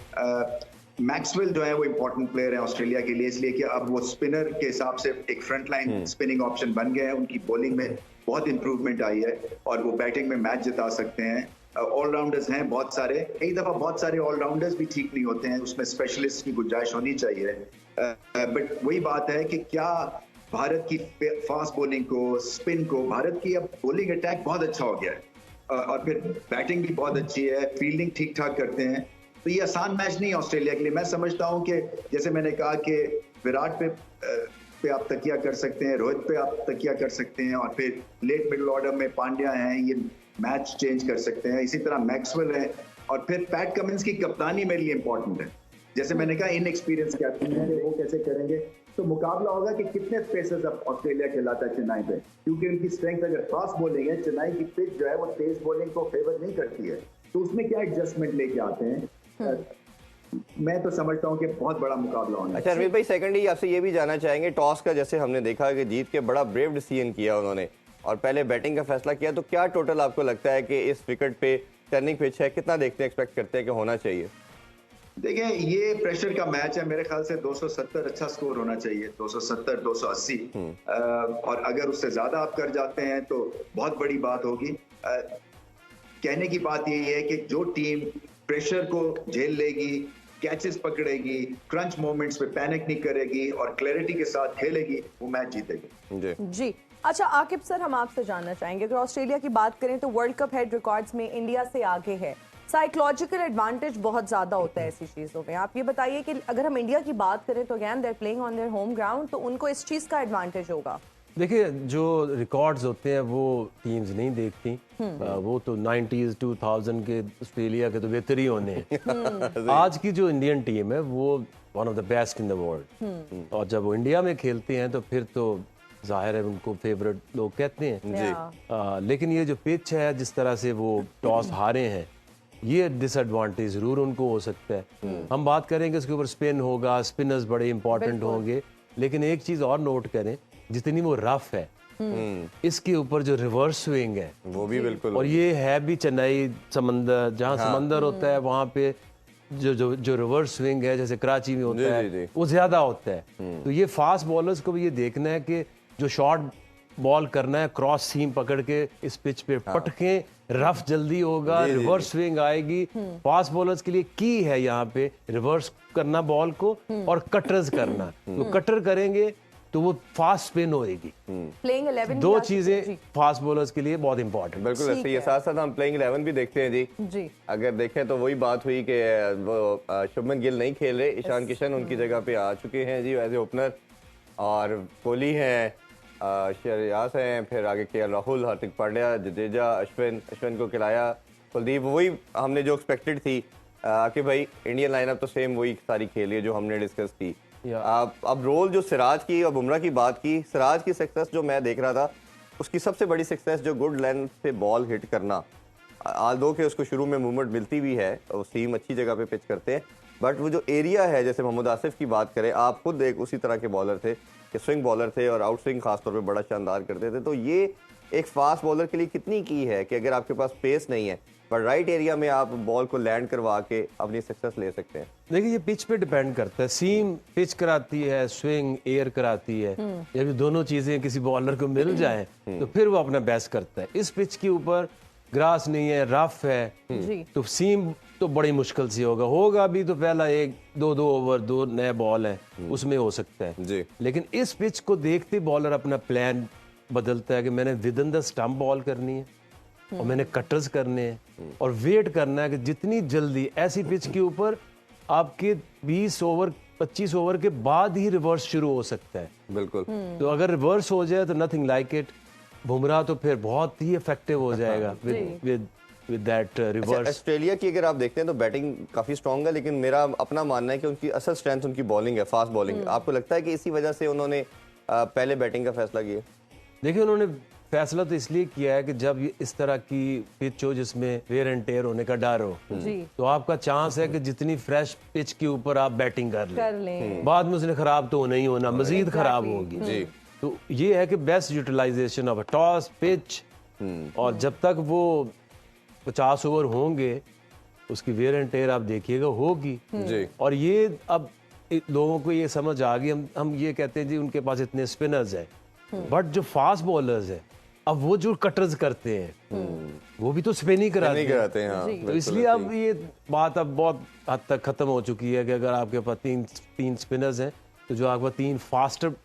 मैक्सवेल जो है वो इंपॉर्टेंट प्लेयर है ऑस्ट्रेलिया के लिए, इसलिए कि अब वो स्पिनर के हिसाब से एक फ्रंट लाइन स्पिनिंग ऑप्शन बन गए हैं, उनकी बॉलिंग में बहुत इंप्रूवमेंट आई है और वो बैटिंग में मैच जिता सकते हैं। ऑलराउंडर्स हैं बहुत सारे, कई दफा बहुत सारे ऑलराउंडर्स भी ठीक नहीं होते हैं, उसमें स्पेशलिस्ट की गुंजाइश होनी चाहिए। बट वही बात है कि क्या भारत की फास्ट बॉलिंग को, स्पिन को, भारत की अब बॉलिंग अटैक बहुत अच्छा हो गया है और फिर बैटिंग भी बहुत अच्छी है, फील्डिंग ठीक ठाक करते हैं, तो ये आसान मैच नहीं है ऑस्ट्रेलिया के लिए। मैं समझता हूं कि जैसे मैंने कहा कि विराट पे आप तकिया कर सकते हैं, रोहित पे आप तकिया कर सकते हैं, और फिर लेट मिडिल ऑर्डर में पांड्या हैं, ये मैच चेंज कर सकते हैं। इसी तरह मैक्सवेल है, और फिर पैट कमिंस की कप्तानी मेरे लिए इंपॉर्टेंट है। जैसे मैंने कहा इनएक्सपीरियंस कैप्टन है, वो कैसे करेंगे, तो मुकाबला होगा कि कितने स्पेसर्स अब ऑस्ट्रेलिया खिलाता है चेन्नई पे, क्योंकि उनकी स्ट्रेंथ अगर फास्ट बॉलिंग है, चेन्नई की पिच जो है वो तेज बॉलिंग को फेवर नहीं करती है, तो उसमें क्या एडजस्टमेंट लेके आते हैं। मैं तो समझता हूं कि बहुत बड़ा मुकाबला होना है। अच्छा अरविंद भाई, सेकंडली आपसे ये भी जानना चाहेंगे, टॉस का जैसे हमने देखा कि जीत के बड़ा ब्रेव डिसीजन किया उन्होंने और पहले बैटिंग का फैसला किया, तो क्या टोटल आपको लगता है कि इस विकेट पे टर्निंग पिच है, कितना देखते हैं, एक्सपेक्ट करते हैं कि होना चाहिए? देखिए, ये प्रेशर का मैच है। मेरे ख्याल से 270 अच्छा स्कोर होना चाहिए, 270 280। और अगर उससे ज्यादा आप कर जाते हैं तो बहुत बड़ी बात होगी। कहने की बात यही है कि जो टीम प्रेशर को झेल लेगी, कैचेस पकड़ेगी, क्रंच मोमेंट्स पे पैनिक नहीं करेगी और क्लैरिटी के साथ खेलेगी, वो मैच जीतेगी। जी। अच्छा आकिब सर, हम आपसे जानना चाहेंगे, अगर ऑस्ट्रेलिया की बात करें तो वर्ल्ड कप हेड रिकॉर्ड्स में इंडिया से आगे है। साइकोलॉजिकल एडवांटेज बहुत ज्यादा होता है ऐसी चीजों में। आप ये बताइए कि अगर हम इंडिया की बात करें तो again they are playing on their home ground, तो उनको इस चीज का एडवांटेज होगा। देखिए, जो रिकॉर्ड्स होते हैं वो टीम्स नहीं देखती। वो तो 90s 2000 के ऑस्ट्रेलिया के तो बेहतर ही होने हैं। आज की जो इंडियन टीम है वो one of the best in the world, और जब वो इंडिया में खेलते हैं तो फिर तो जाहिर है उनको फेवरेट लोग कहते हैं जी। लेकिन ये जो पिच है, जिस तरह से वो टॉस हारे हैं, ये डिसएडवांटेज जरूर उनको हो सकता है। हम बात करेंगे इसके ऊपर स्पिन होगा, स्पिनर्स बड़े इंपॉर्टेंट होंगे, लेकिन एक चीज और नोट करें, जितनी वो रफ है इसके ऊपर जो रिवर्स स्विंग है वो भी बिल्कुल, और ये है भी चेन्नई समंदर, जहाँ समंदर होता है वहां पे जो रिवर्स स्विंग है, जैसे कराची में होता है, वो ज्यादा होता है। तो ये फास्ट बॉलर्स को भी ये देखना है कि जो शॉर्ट बॉल करना है, क्रॉस सीम पकड़ के इस पिच पे पटकें, रफ जल्दी होगा, रिवर्स स्विंग आएगी। फास्ट बॉलर्स के लिए की है यहाँ पे रिवर्स करना बॉल को और कटर्स करना। तो कटर करेंगे तो वो फास्ट स्पिन होएगी। प्लेइंग 11 दो चीजें फास्ट बॉलर्स के लिए बहुत इंपॉर्टेंट। बिल्कुल ऐसे ही। साथ साथ हम प्लेइंग 11 भी देखते हैं जी। अगर देखें तो वही बात हुई कि वो शुभमन गिल नहीं खेल रहे, ईशान किशन उनकी जगह पे आ चुके हैं जी एज ए ओपनर, और कोहली हैं, श्रेयस हैं, फिर आगे केएल राहुल, हार्दिक पांड्या, जडेजा, अश्विन को खिलाया, कुलदीप। वही हमने जो एक्सपेक्टेड थी कि भाई इंडियन लाइनअप तो सेम वही सारी खेली है जो हमने डिस्कस की। अब रोल जो सिराज की और बुमराह की बात की, सिराज की सक्सेस जो मैं देख रहा था, उसकी सबसे बड़ी सक्सेस जो गुड लेंथ पे बॉल हिट करना। दो के उसको शुरू में मूवमेंट मिलती भी है, और सीम अच्छी जगह पे पिच करते हैं, बट वो जो एरिया है, जैसे मोहम्मद आसिफ की बात करें, आप खुद एक उसी तरह के बॉलर थे कि स्विंग बॉलर थे और आउट स्विंग खासतौर पे बड़ा शानदार करते थे। तो ये एक फास्ट बॉलर के लिए कितनी की है कि अगर आपके पास पेस नहीं है पर राइट एरिया में आप बॉल को लैंड करवा के अपनी सक्सेस ले सकते हैं। देखिए, ये पिच पे डिपेंड करता है। सीम पिच कराती है, स्विंग एयर कराती है। जब ये दोनों चीजें किसी बॉलर को मिल जाएं तो फिर वो अपना बेस्ट करता है। इस पिच के ऊपर ग्रास नहीं है, रफ है, तो सीम तो बड़ी मुश्किल से होगा भी तो पहला एक दो ओवर, 2 नए बॉल है, उसमें हो सकता है जी। लेकिन इस पिच को देखते बॉलर अपना प्लान बदलता है कि मैंने with in the stump ball करनी है और मैंने कटर्स करने हैं और वेट करना है कि जितनी जल्दी ऐसी पिच के ऊपर आपके 20 ओवर 25 ओवर के बाद ही रिवर्स शुरू हो सकता है। बिल्कुल। तो अगर रिवर्स हो जाए तो नथिंग लाइक इट। बुमराह तो फिर बहुत ही इफेक्टिव हो जाएगा विद दैट रिवर्स। ऑस्ट्रेलिया की अगर आप देखते हैं तो बैटिंग काफी स्ट्रांग है, लेकिन मेरा अपना मानना है कि उनकी असल स्ट्रेंथ उनकी बॉलिंग है, फास्ट बॉलिंग। आपको लगता है कि इसी वजह से उन्होंने पहले बैटिंग का फैसला किया? देखिए, उन्होंने फैसला तो इसलिए किया है कि जब ये इस तरह की पिच हो जिसमें वेयर एंड टेयर होने का डर हो, तो आपका चांस है कि जितनी फ्रेश पिच के ऊपर आप बैटिंग कर लें, बाद में उसने खराब तो होना ही होना, मजीद खराब होगी। तो ये है कि best utilisation of toss pitch, और जब तक वो 50 ओवर होंगे उसकी वेयर एंड टेयर आप देखिएगा होगी जी। और ये अब लोगों को ये समझ आ गई, हम ये कहते हैं जी उनके पास इतने स्पिनर्स हैं, बट जो फास्ट बॉलर्स हैं अब वो जो कटर्स करते हैं वो भी तो स्पिन ही कराते हैं। हाँ, तो इसलिए अब ये बात अब बहुत हद तक खत्म हो चुकी है कि अगर आपके पास तीन स्पिनर्स हैं तो जो आपके 3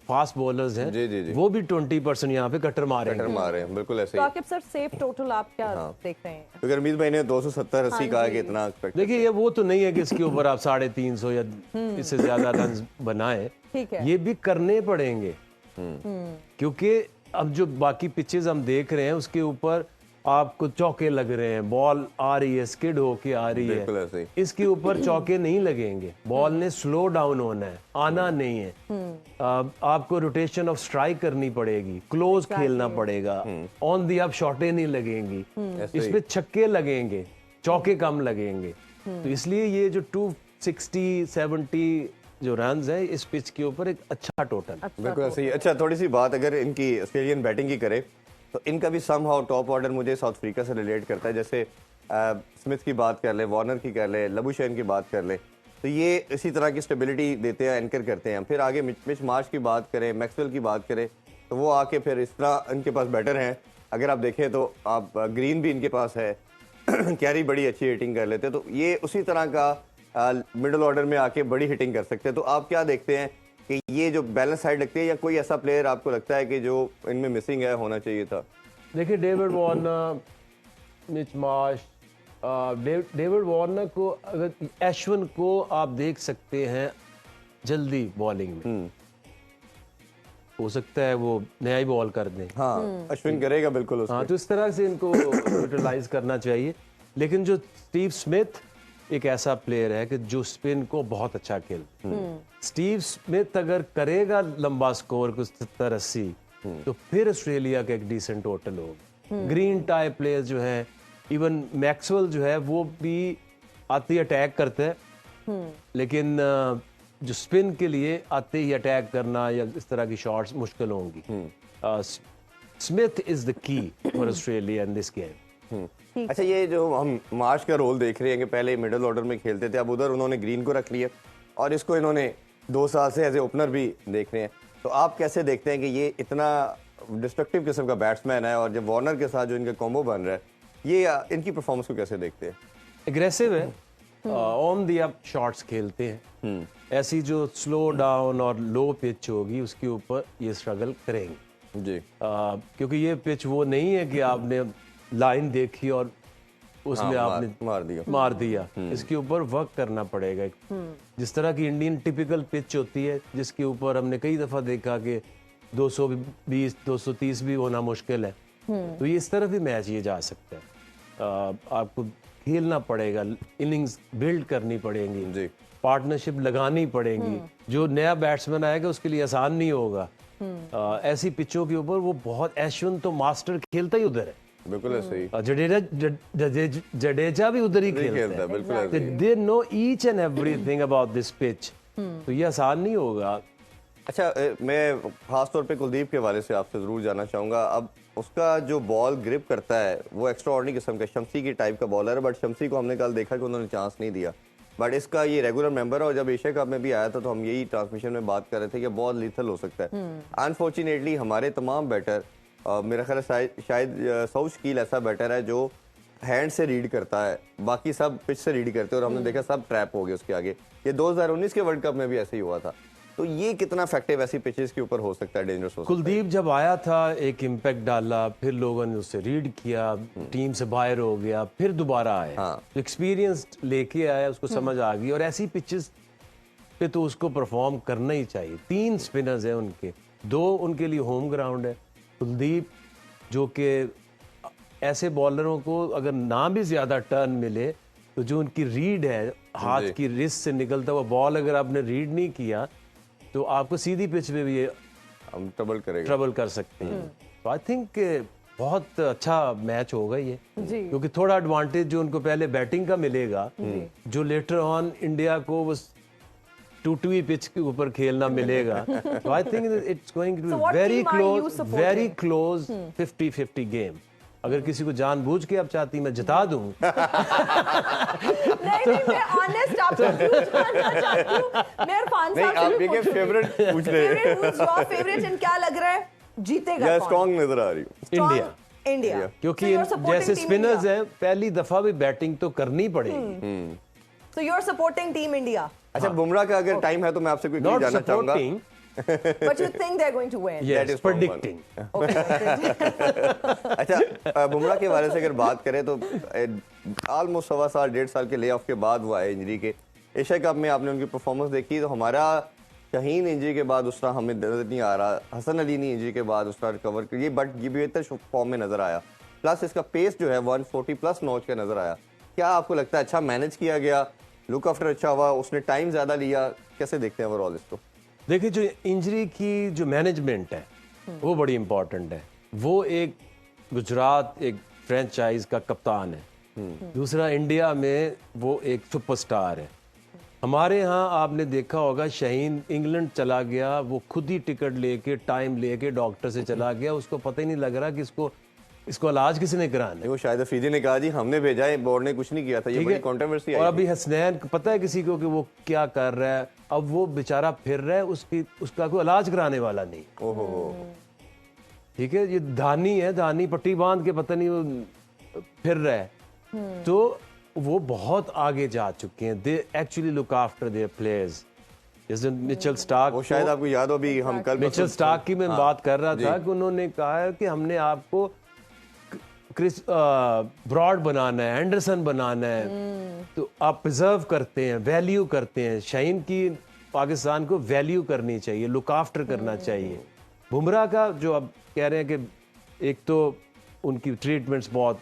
फास्ट बॉलर्स हैं जी। वो भी 20% यहाँ पे कटर मारे हैं। बिल्कुल ऐसे ही। तो आकिब सर, सेफ टोटल आप क्या देख रहे हैं? अगर अमीर भाई ने 270-80 कहा कि इतना एक्सपेक्ट, देखिए ये वो तो नहीं है कि इसके ऊपर आप 350 या इससे ज्यादा रन बनाए, ये भी करने पड़ेंगे क्योंकि अब जो बाकी पिचेस हम देख रहे हैं उसके ऊपर आपको चौके लग रहे हैं, बॉल आ रही है, स्किड होके आ रही है, इसके ऊपर चौके नहीं लगेंगे, बॉल ने स्लो डाउन होना है, आना नहीं है। आपको रोटेशन ऑफ स्ट्राइक करनी पड़ेगी, क्लोज खेलना पड़ेगा, ऑन दी आप शॉटें नहीं लगेंगी, इसमें छक्के लगेंगे, चौके कम लगेंगे। तो इसलिए ये जो 260-70 जो रन्स है इस पिच के ऊपर एक अच्छा टोटल। बिल्कुल सही। अच्छा, थोड़ी सी बात अगर इनकी ऑस्ट्रेलियन बैटिंग की करे तो इनका भी समहाउ टॉप ऑर्डर मुझे साउथ अफ्रीका से रिलेट करता है। जैसे स्मिथ की बात कर ले, वार्नर की कर ले, लबुशेन की बात कर ले, तो ये इसी तरह की स्टेबिलिटी देते हैं, एंकर करते हैं। फिर आगे मिच मार्श की बात करें, मैक्सवेल की बात करें, तो वो आके फिर इस तरह इनके पास बैटर हैं। अगर आप देखें तो आप ग्रीन भी इनके पास है, कैरी बड़ी अच्छी हिटिंग कर लेते हैं, तो ये उसी तरह का मिडिल ऑर्डर में आके बड़ी हिटिंग कर सकते हैं। तो आप क्या देखते हैं कि ये जो बैलेंस साइड लगती है, या कोई ऐसा प्लेयर आपको लगता है कि जो इनमें मिसिंग है, होना चाहिए था? देखिए David Warner, Mitch Marsh, David Warner को, अगर अश्विन को आप देख सकते हैं जल्दी बॉलिंग में, हो सकता है वो नया ही बॉल कर दें। हाँ, अश्विन करेगा बिल्कुल उसको। हाँ, तो इस तरह से इनको यूटिलाइज करना चाहिए। लेकिन जो स्टीव स्मिथ एक ऐसा प्लेयर है कि जो स्पिन को बहुत अच्छा खेलता है। स्टीव स्मिथ अगर करेगा लंबा स्कोर कुछ 70-80, तो फिर ऑस्ट्रेलिया का एक डिसेंट टोटल होगा। ग्रीन टाइप प्लेयर जो है, इवन मैक्सवेल जो है, वो भी आते ही अटैक करते हैं, लेकिन जो स्पिन के लिए आते ही अटैक करना या इस तरह की शॉट्स मुश्किल होंगी। Smith is the key for Australia in this game. अच्छा, ये जो हम मार्श का रोल देख रहे हैं कि पहले मिडिल ऑर्डर में खेलते थे, अब उधर उन्होंने ग्रीन को रख लिया और इसको इन्होंने 2 साल से एज ए ओपनर भी देख रहे हैं, तो आप कैसे देखते हैं कि ये इतना डिस्ट्रक्टिव किस्म का बैट्समैन है, और जब वार्नर के साथ जो इनका कॉम्बो बन रहा है, ये इनकी परफॉर्मेंस को कैसे देखते हैं? एग्रेसिव है, ऑन दी अप शॉट्स खेलते हैं। ऐसी जो स्लो डाउन और लो पिच होगी उसके ऊपर ये स्ट्रगल करेंगे जी, क्योंकि ये पिच वो नहीं है कि आपने लाइन देखी और उसमें आपने मार दिया। इसके ऊपर वर्क करना पड़ेगा। जिस तरह की इंडियन टिपिकल पिच होती है, जिसके ऊपर हमने कई दफा देखा कि 220 230 भी होना मुश्किल है, तो ये इस तरफ भी मैच ये जा सकता है। आपको खेलना पड़ेगा, इनिंग्स बिल्ड करनी पड़ेंगी जी, पार्टनरशिप लगानी पड़ेगी। जो नया बैट्समैन आएगा उसके लिए आसान नहीं होगा। ऐसी पिचों के ऊपर वो बहुत, अश्विन तो मास्टर खेलता ही उधर है, बिल्कुल ऐसे ही। जडेजा भी उधर ही खेलता है, बिल्कुल ऐसे ही। They know each and everything about this pitch, तो ये आसान नहीं होगा। अच्छा, मैं खास तौर पे कुलदीप के हवाले से आपसे जरूर जानना चाहूंगा। अब उसका जो बॉल ग्रिप करता है वो एक्स्ट्रा ऑर्डिनरी किस्म का, शम्सी की टाइप का बॉलर है, बट शम्सी को हमने कल देखा कि उन्होंने चांस नहीं दिया, बट इसका ये रेगुलर मेंबर है, और जब एशिया कप में भी आया था तो हम यही ट्रांसमिशन में बात कर रहे थे कि बहुत लीथल हो सकता है। अनफॉर्चुनेटली हमारे तमाम बैटर, मेरा ख्याल है शायद साउथ शकील ऐसा बैटर है जो हैंड से रीड करता है, बाकी सब पिच से रीड करते हैं, और हमने देखा सब ट्रैप हो गए उसके आगे। ये 2019 के वर्ल्ड कप में भी ऐसे ही हुआ था। तो ये कितना इफेक्टिव ऐसी पिचेस के ऊपर हो सकता है, डेंजरस हो सकता है? कुलदीप जब आया था एक इम्पैक्ट डाला, फिर लोगों ने उससे रीड किया, टीम से बाहर हो गया, फिर दोबारा आया। हाँ। एक्सपीरियंस लेके आया, उसको समझ आ गई, और ऐसी पिचेस पे तो उसको परफॉर्म करना ही चाहिए। 3 स्पिनर्स हैं उनके, 2 उनके लिए होम ग्राउंड है। कुलदीप जो कि ऐसे बॉलरों को अगर ना भी ज्यादा टर्न मिले, तो जो उनकी रीड है, हाथ की रिस्ट से निकलता हुआ बॉल, अगर आपने रीड नहीं किया तो आपको सीधी पिच पे भी ये हम ट्रबल कर सकते हैं। तो आई थिंक बहुत अच्छा मैच होगा ये, जी। क्योंकि थोड़ा एडवांटेज जो उनको पहले बैटिंग का मिलेगा, जो लेटर ऑन इंडिया को बस टूटी पिच के ऊपर खेलना मिलेगा। तो I think it's going to be very close 50-50 game. अगर किसी को जानबूझ के आप चाहती मैं जिता दूं नहीं, मैं ऑनेस्ट आपसे क्यों जानना चाहती हूँ। मैं इरफान नहीं, साहब आप से ये फेवरेट पूछ रहे हैं। फेवरेट एंड क्या लग रहा है जीतेगा या कौन? स्ट्रांग नजर आ रही हूँ? इंडिया, क्योंकि जैसे स्पिनर्स हैं, पहली दफा भी बैटिंग तो करनी पड़ेगी। So you're supporting team India, अच्छा, बुमराह का अगर टाइम है तो मैं आपसे कोई नॉट जानना चाहूंगा। Supporting, but you think they're going to win? That is strong predicting. अच्छा, बुमराह के बारे से अगर बात करें तो ऑलमोस्ट 1.25 साल 1.5 साल के ले ऑफ के बाद वो आए इंजरी के। एशिया कप में आपने उनकी परफॉर्मेंस देखी, तो हमारा शाहीन इंजरी के बाद उस तरह हमें नजर नहीं आ रहा, हसन अली ने इंजरी के बाद उस तरह रिकवर करिए, बट ये बेहतर फॉर्म में नजर आया। प्लस इसका पेस जो है 140+ नॉच का नजर आया। क्या आपको लगता है अच्छा मैनेज किया गया, लुक आफ्टर अच्छा हुआ, उसने टाइम ज्यादा लिया? कैसे देखते हैं ओवरऑल इसको? देखिए, जो इंजरी की जो मैनेजमेंट है वो बड़ी इंपॉर्टेंट है। वो एक गुजरात एक फ्रेंचाइज का कप्तान है, दूसरा इंडिया में वो एक सुपरस्टार है। हमारे यहाँ आपने देखा होगा शाहीन इंग्लैंड चला गया, वो खुद ही टिकट लेके टाइम लेके डॉक्टर से चला गया, उसको पता ही नहीं लग रहा कि इसको इसको इलाज किसने कराना है? वो शायद अफरीदी ने कहा जी हमने भेजा है, बोर्ड ने कुछ नहीं किया था। ये ठीक बड़ी है। कंट्रोवर्सी और आई अभी थी। हसनैन पता है किसी को कि वो क्या कर रहा है? अब वो बेचारा फिर रहा है, उसका कोई इलाज कराने वाला नहीं। ओहो, ठीक है, ये धानी है, धानी पट्टी बांध के पता नहीं वो फिर रहा है। तो वो बहुत आगे जा चुके हैं। They actually look after their players. जैसे मिचेल स्टार्क, वो शायद आपको याद हो, अभी हम कल मिचेल स्टार्क की मैं बात कर रहा था जी। कि उन्होंने कहा है कि हमने आपको क्रिस ब्रॉड बनाना है, एंडरसन बनाना है, तो आप प्रिजर्व करते हैं, वैल्यू करते हैं। शाहीन की पाकिस्तान को वैल्यू करनी चाहिए, लुक आफ्टर करना चाहिए। बुमराह का जो अब कह रहे हैं कि एक तो उनकी ट्रीटमेंट्स बहुत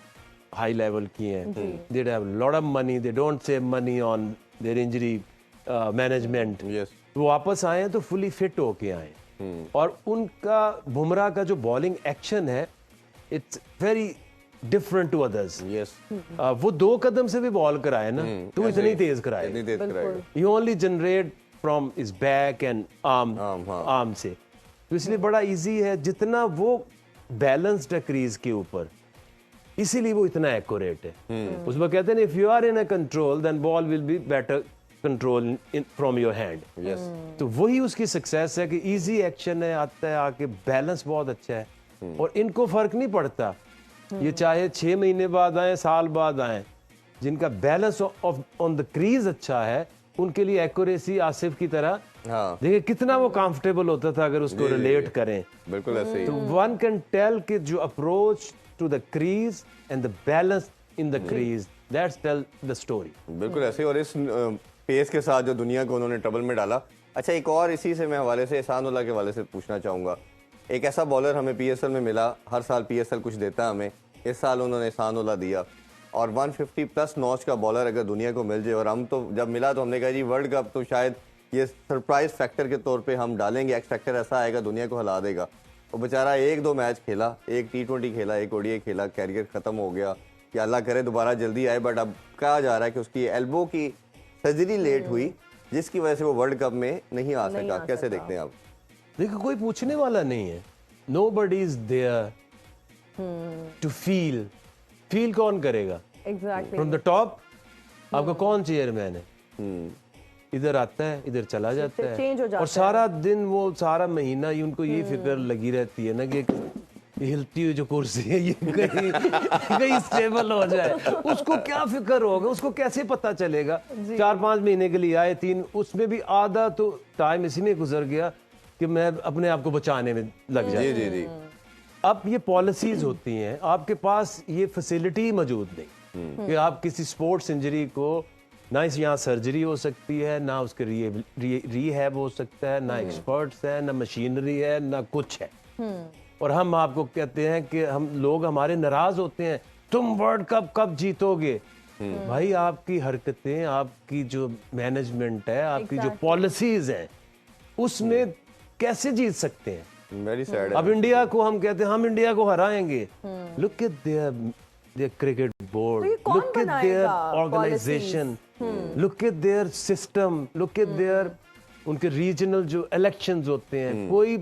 हाई लेवल की हैं, they have lot of money, they don't save money on their injury management. Yes, वो वापस आए हैं तो फुली फिट होके आए। और उनका बुमराह का जो बॉलिंग एक्शन है, it's very different to others. Yes, वो 2 कदम से भी बॉल कराए ना, तो ऐसे इतनी ही, तेज कराए। इतनी तेज कराएगा। You only generate from is back and arm, हाँ। आर्म से। तो इसलिए बड़ा इजी है, जितना वो बैलेंस्ड है क्रीज के ऊपर, इसीलिए वो इतना एक्यूरेट है। उसमें कहते हैं if you are in a control then ball will be better control from your hand. Yes, तो वही उसकी सक्सेस है कि इजी एक्शन है, आता है आके, बैलेंस बहुत अच्छा है। और इनको फर्क नहीं पड़ता, ये चाहे 6 महीने बाद आए, साल बाद आए, जिनका बैलेंस ऑन द क्रीज अच्छा है, उनके लिए एक्यूरेसी आसिफ की तरह, हाँ, देखिए कितना वो कंफर्टेबल होता था अगर उसको रिलेट करें। बिल्कुल ऐसे ही। तो वन कैन टेल कि जो approach to the crease and the balance in the crease, that's tell the story. बिल्कुल ऐसे ही। और इस पेस के साथ जो दुनिया को उन्होंने ट्रबल में डाला। अच्छा, एक और इसी से मैं हवाले से एहसान उल्लाह के हवाले से पूछना चाहूँगा। एक ऐसा बॉलर हमें पीएसएल में मिला, हर साल पीएसएल कुछ देता है हमें, इस साल उन्होंने एहसान उल्लाह दिया। और 150 प्लस नॉच का बॉलर अगर दुनिया को मिल जाए, और हम तो जब मिला तो हमने कहा जी वर्ल्ड कप तो शायद ये सरप्राइज फैक्टर के तौर पे हम डालेंगे, एक्स फैक्टर ऐसा आएगा दुनिया को हिला देगा। वो बेचारा 1-2 मैच खेला, एक T20 खेला, एक ओडीआई खेला, कैरियर खत्म हो गया। कि अल्लाह करे दोबारा जल्दी आए, बट अब कहा जा रहा है कि उसकी एल्बो की सर्जरी लेट हुई, जिसकी वजह से वो वर्ल्ड कप में नहीं आ सका। कैसे देखते हैं आप? देखो कोई पूछने वाला नहीं है, nobody is there to feel कौन करेगा? एग्जैक्टली। फ्रॉम द टॉप आपका कौन चेयरमैन है? इधर आता है, इधर चला जाता है, चेंज हो जाता और सारा दिन वो सारा महीना ही उनको यही फिक्र लगी रहती है ना कि ये हिलती हुई जो कुर्सी है ये कहीं स्टेबल हो जाए। उसको क्या फिक्र होगा, उसको कैसे पता चलेगा? 4-5 महीने के लिए आए, 3, उसमें भी आधा तो टाइम इसी में गुजर गया कि मैं अपने आप को बचाने में लग जाए। जी जी जी। अब ये पॉलिसीज होती हैं, आपके पास ये फैसिलिटी मौजूद नहीं कि आप किसी स्पोर्ट्स इंजरी को, ना इस यहाँ सर्जरी हो सकती है, ना उसके रीहैब हो सकता है, ना एक्सपर्ट्स है, ना मशीनरी है, ना कुछ है। और हम आपको कहते हैं कि हम लोग हमारे नाराज होते हैं, तुम वर्ल्ड कप कब जीतोगे? भाई आपकी हरकतें, आपकी जो मैनेजमेंट है, आपकी जो पॉलिसीज हैं, उसमें कैसे जीत सकते हैं? Very sad. अब इंडिया को हम कहते हैं हम इंडिया को हराएंगे। Look at their cricket board, कौन लुक एट देयर बनाएगा organization, look at their system, look at their उनके रीजनल जो इलेक्शंस होते हैं, कोई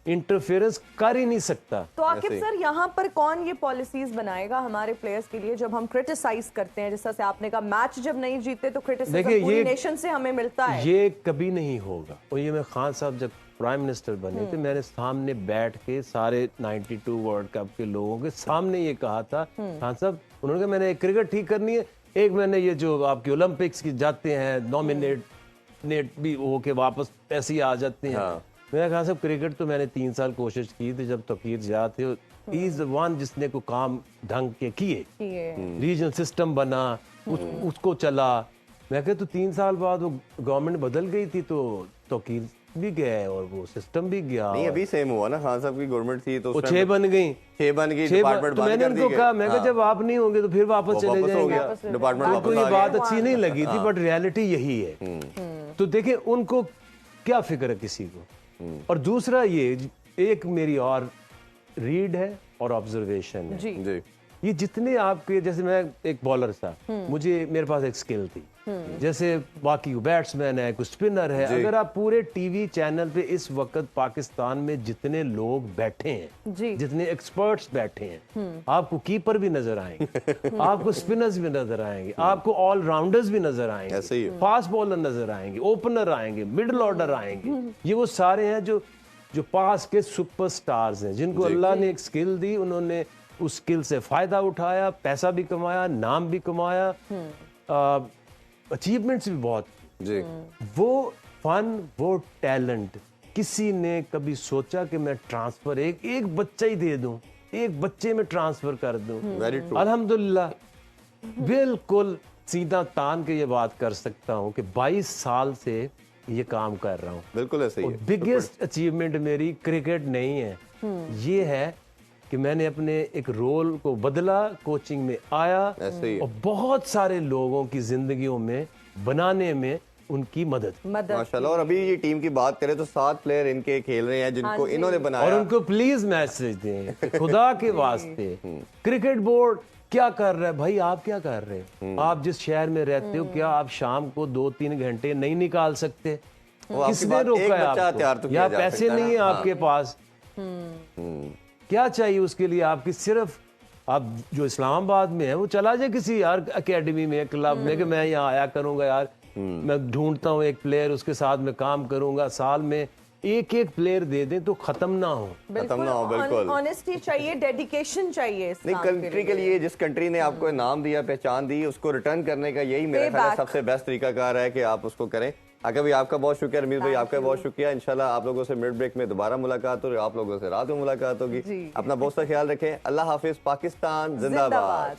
इंटरफेरेंस कर ही नहीं सकता। तो आकिब सर, यहाँ पर कौन ये पॉलिसीज बनाएगा हमारे प्लेयर्स के लिए? जब हम क्रिटिसाइज करते हैं, जैसा से आपने कहा, मैच जब नहीं जीते तो क्रिटिसिज्म पूरी नेशन से हमें मिलता है। ये कभी नहीं होगा। और ये मैं खान साहब जब प्राइम मिनिस्टर बने थे, मैंने सामने बैठ के सारे 92 वर्ल्ड कप के लोगों के सामने ये कहा था, खान साहब, उन्होंने कहा मैंने क्रिकेट ठीक करनी है, एक मैंने ये जो आपके ओलंपिक्स की जाते हैं नॉमिनेट भी होके वापस ऐसे ही आ जाते हैं। मैंने कहा साहब क्रिकेट तो मैंने 3 साल कोशिश की थी जब तकीर जा थे, इज वन जिसने को काम ढंग के किए, रीजनल सिस्टम बना, उसको चला। मैं कहा तो 3 साल बाद वो गवर्नमेंट बदल गई थी तो तकीर भी गया और वो सिस्टम भी गया। नहीं, अभी सेम हुआ ना, खान साहब की गवर्नमेंट थी तो 6 बन गई, 6 बन गई, डिपार्टमेंट तो मैंने उनको कहा, मैं कहा जब आप नहीं होंगे तो फिर वापस चले जाएंगे। डिपार्टमेंट उनको ये बात अच्छी नहीं लगी थी, बट रियलिटी यही है। तो देखिए उनको क्या फिक्र है किसी को। और दूसरा ये एक मेरी और रीड है और ऑब्जर्वेशन है जी। जी। ये जितने आपके, जैसे मैं एक बॉलर था, मुझे मेरे पास एक स्किल थी, जैसे बाकी बैट्समैन है, कुछ स्पिनर है, अगर आप पूरे टीवी चैनल पे इस वक्त पाकिस्तान में जितने लोग बैठे हैं, जितने एक्सपर्ट्स बैठे हैं, आपको कीपर भी नजर आएंगे, आपको स्पिनर्स भी नजर आएंगे, आपको ऑलराउंडर्स भी नजर आएंगे, फास्ट बॉलर नजर आएंगे, ओपनर आएंगे, मिडिल ऑर्डर आएंगे। ये वो सारे हैं जो पास के सुपरस्टार्स हैं, जिनको अल्लाह ने एक स्किल दी, उन्होंने उस स्किल से फायदा उठाया, पैसा भी कमाया, नाम भी कमाया, अचीवमेंट्स भी बहुत। जी। वो फन, वो टैलेंट, किसी ने कभी सोचा कि मैं ट्रांसफर एक बच्चा ही दे दूं, एक बच्चे में ट्रांसफर कर दूं? Very true. अल्हम्दुलिल्लाह, बिल्कुल सीधा तान के ये बात कर सकता हूं कि 22 साल से ये काम कर रहा हूं। बिल्कुल ऐसे ही है। बिगेस्ट अचीवमेंट मेरी क्रिकेट नहीं है, ये है कि मैंने अपने एक रोल को बदला, कोचिंग में आया और बहुत सारे लोगों की जिंदगियों में बनाने में उनकी मदद माशाल्लाह। और अभी ये टीम की बात करें तो 7 प्लेयर इनके खेल रहे हैं जिनको इन्होंने बनाया, और उनको प्लीज मैसेज दें खुदा के वास्ते, क्रिकेट बोर्ड क्या कर रहा है भाई, आप क्या कर रहे हो? आप जिस शहर में रहते हो, क्या आप शाम को 2-3 घंटे नहीं निकाल सकते? किसने रोका है आपको? या पैसे नहीं है आपके पास? क्या चाहिए उसके लिए? आपकी सिर्फ आप जो इस्लामाबाद में है वो चला जाए किसी यार एकेडमी में, क्लब में, कि मैं यहाँ आया करूंगा यार, मैं ढूंढता हूँ एक प्लेयर, उसके साथ मैं काम करूंगा, साल में एक प्लेयर दे दें तो खत्म ना हो। बिल्कुल ऑनेस्टी चाहिए, डेडिकेशन चाहिए इस नहीं, कंट्री के लिए जिस कंट्री ने आपको इनाम दिया, पहचान दी, उसको रिटर्न करने का यही मेरा ख्याल है सबसे बेस्ट तरीकाकार है कि आप उसको करें। आगे भाई आपका बहुत शुक्रिया, रमीज भाई आपका बहुत शुक्रिया। इंशाल्लाह आप लोगों से मिड ब्रेक में दोबारा मुलाकात होगी, आप लोगों से रात में मुलाकात होगी। अपना बहुत सा ख्याल रखें। अल्लाह हाफिज। पाकिस्तान जिंदाबाद।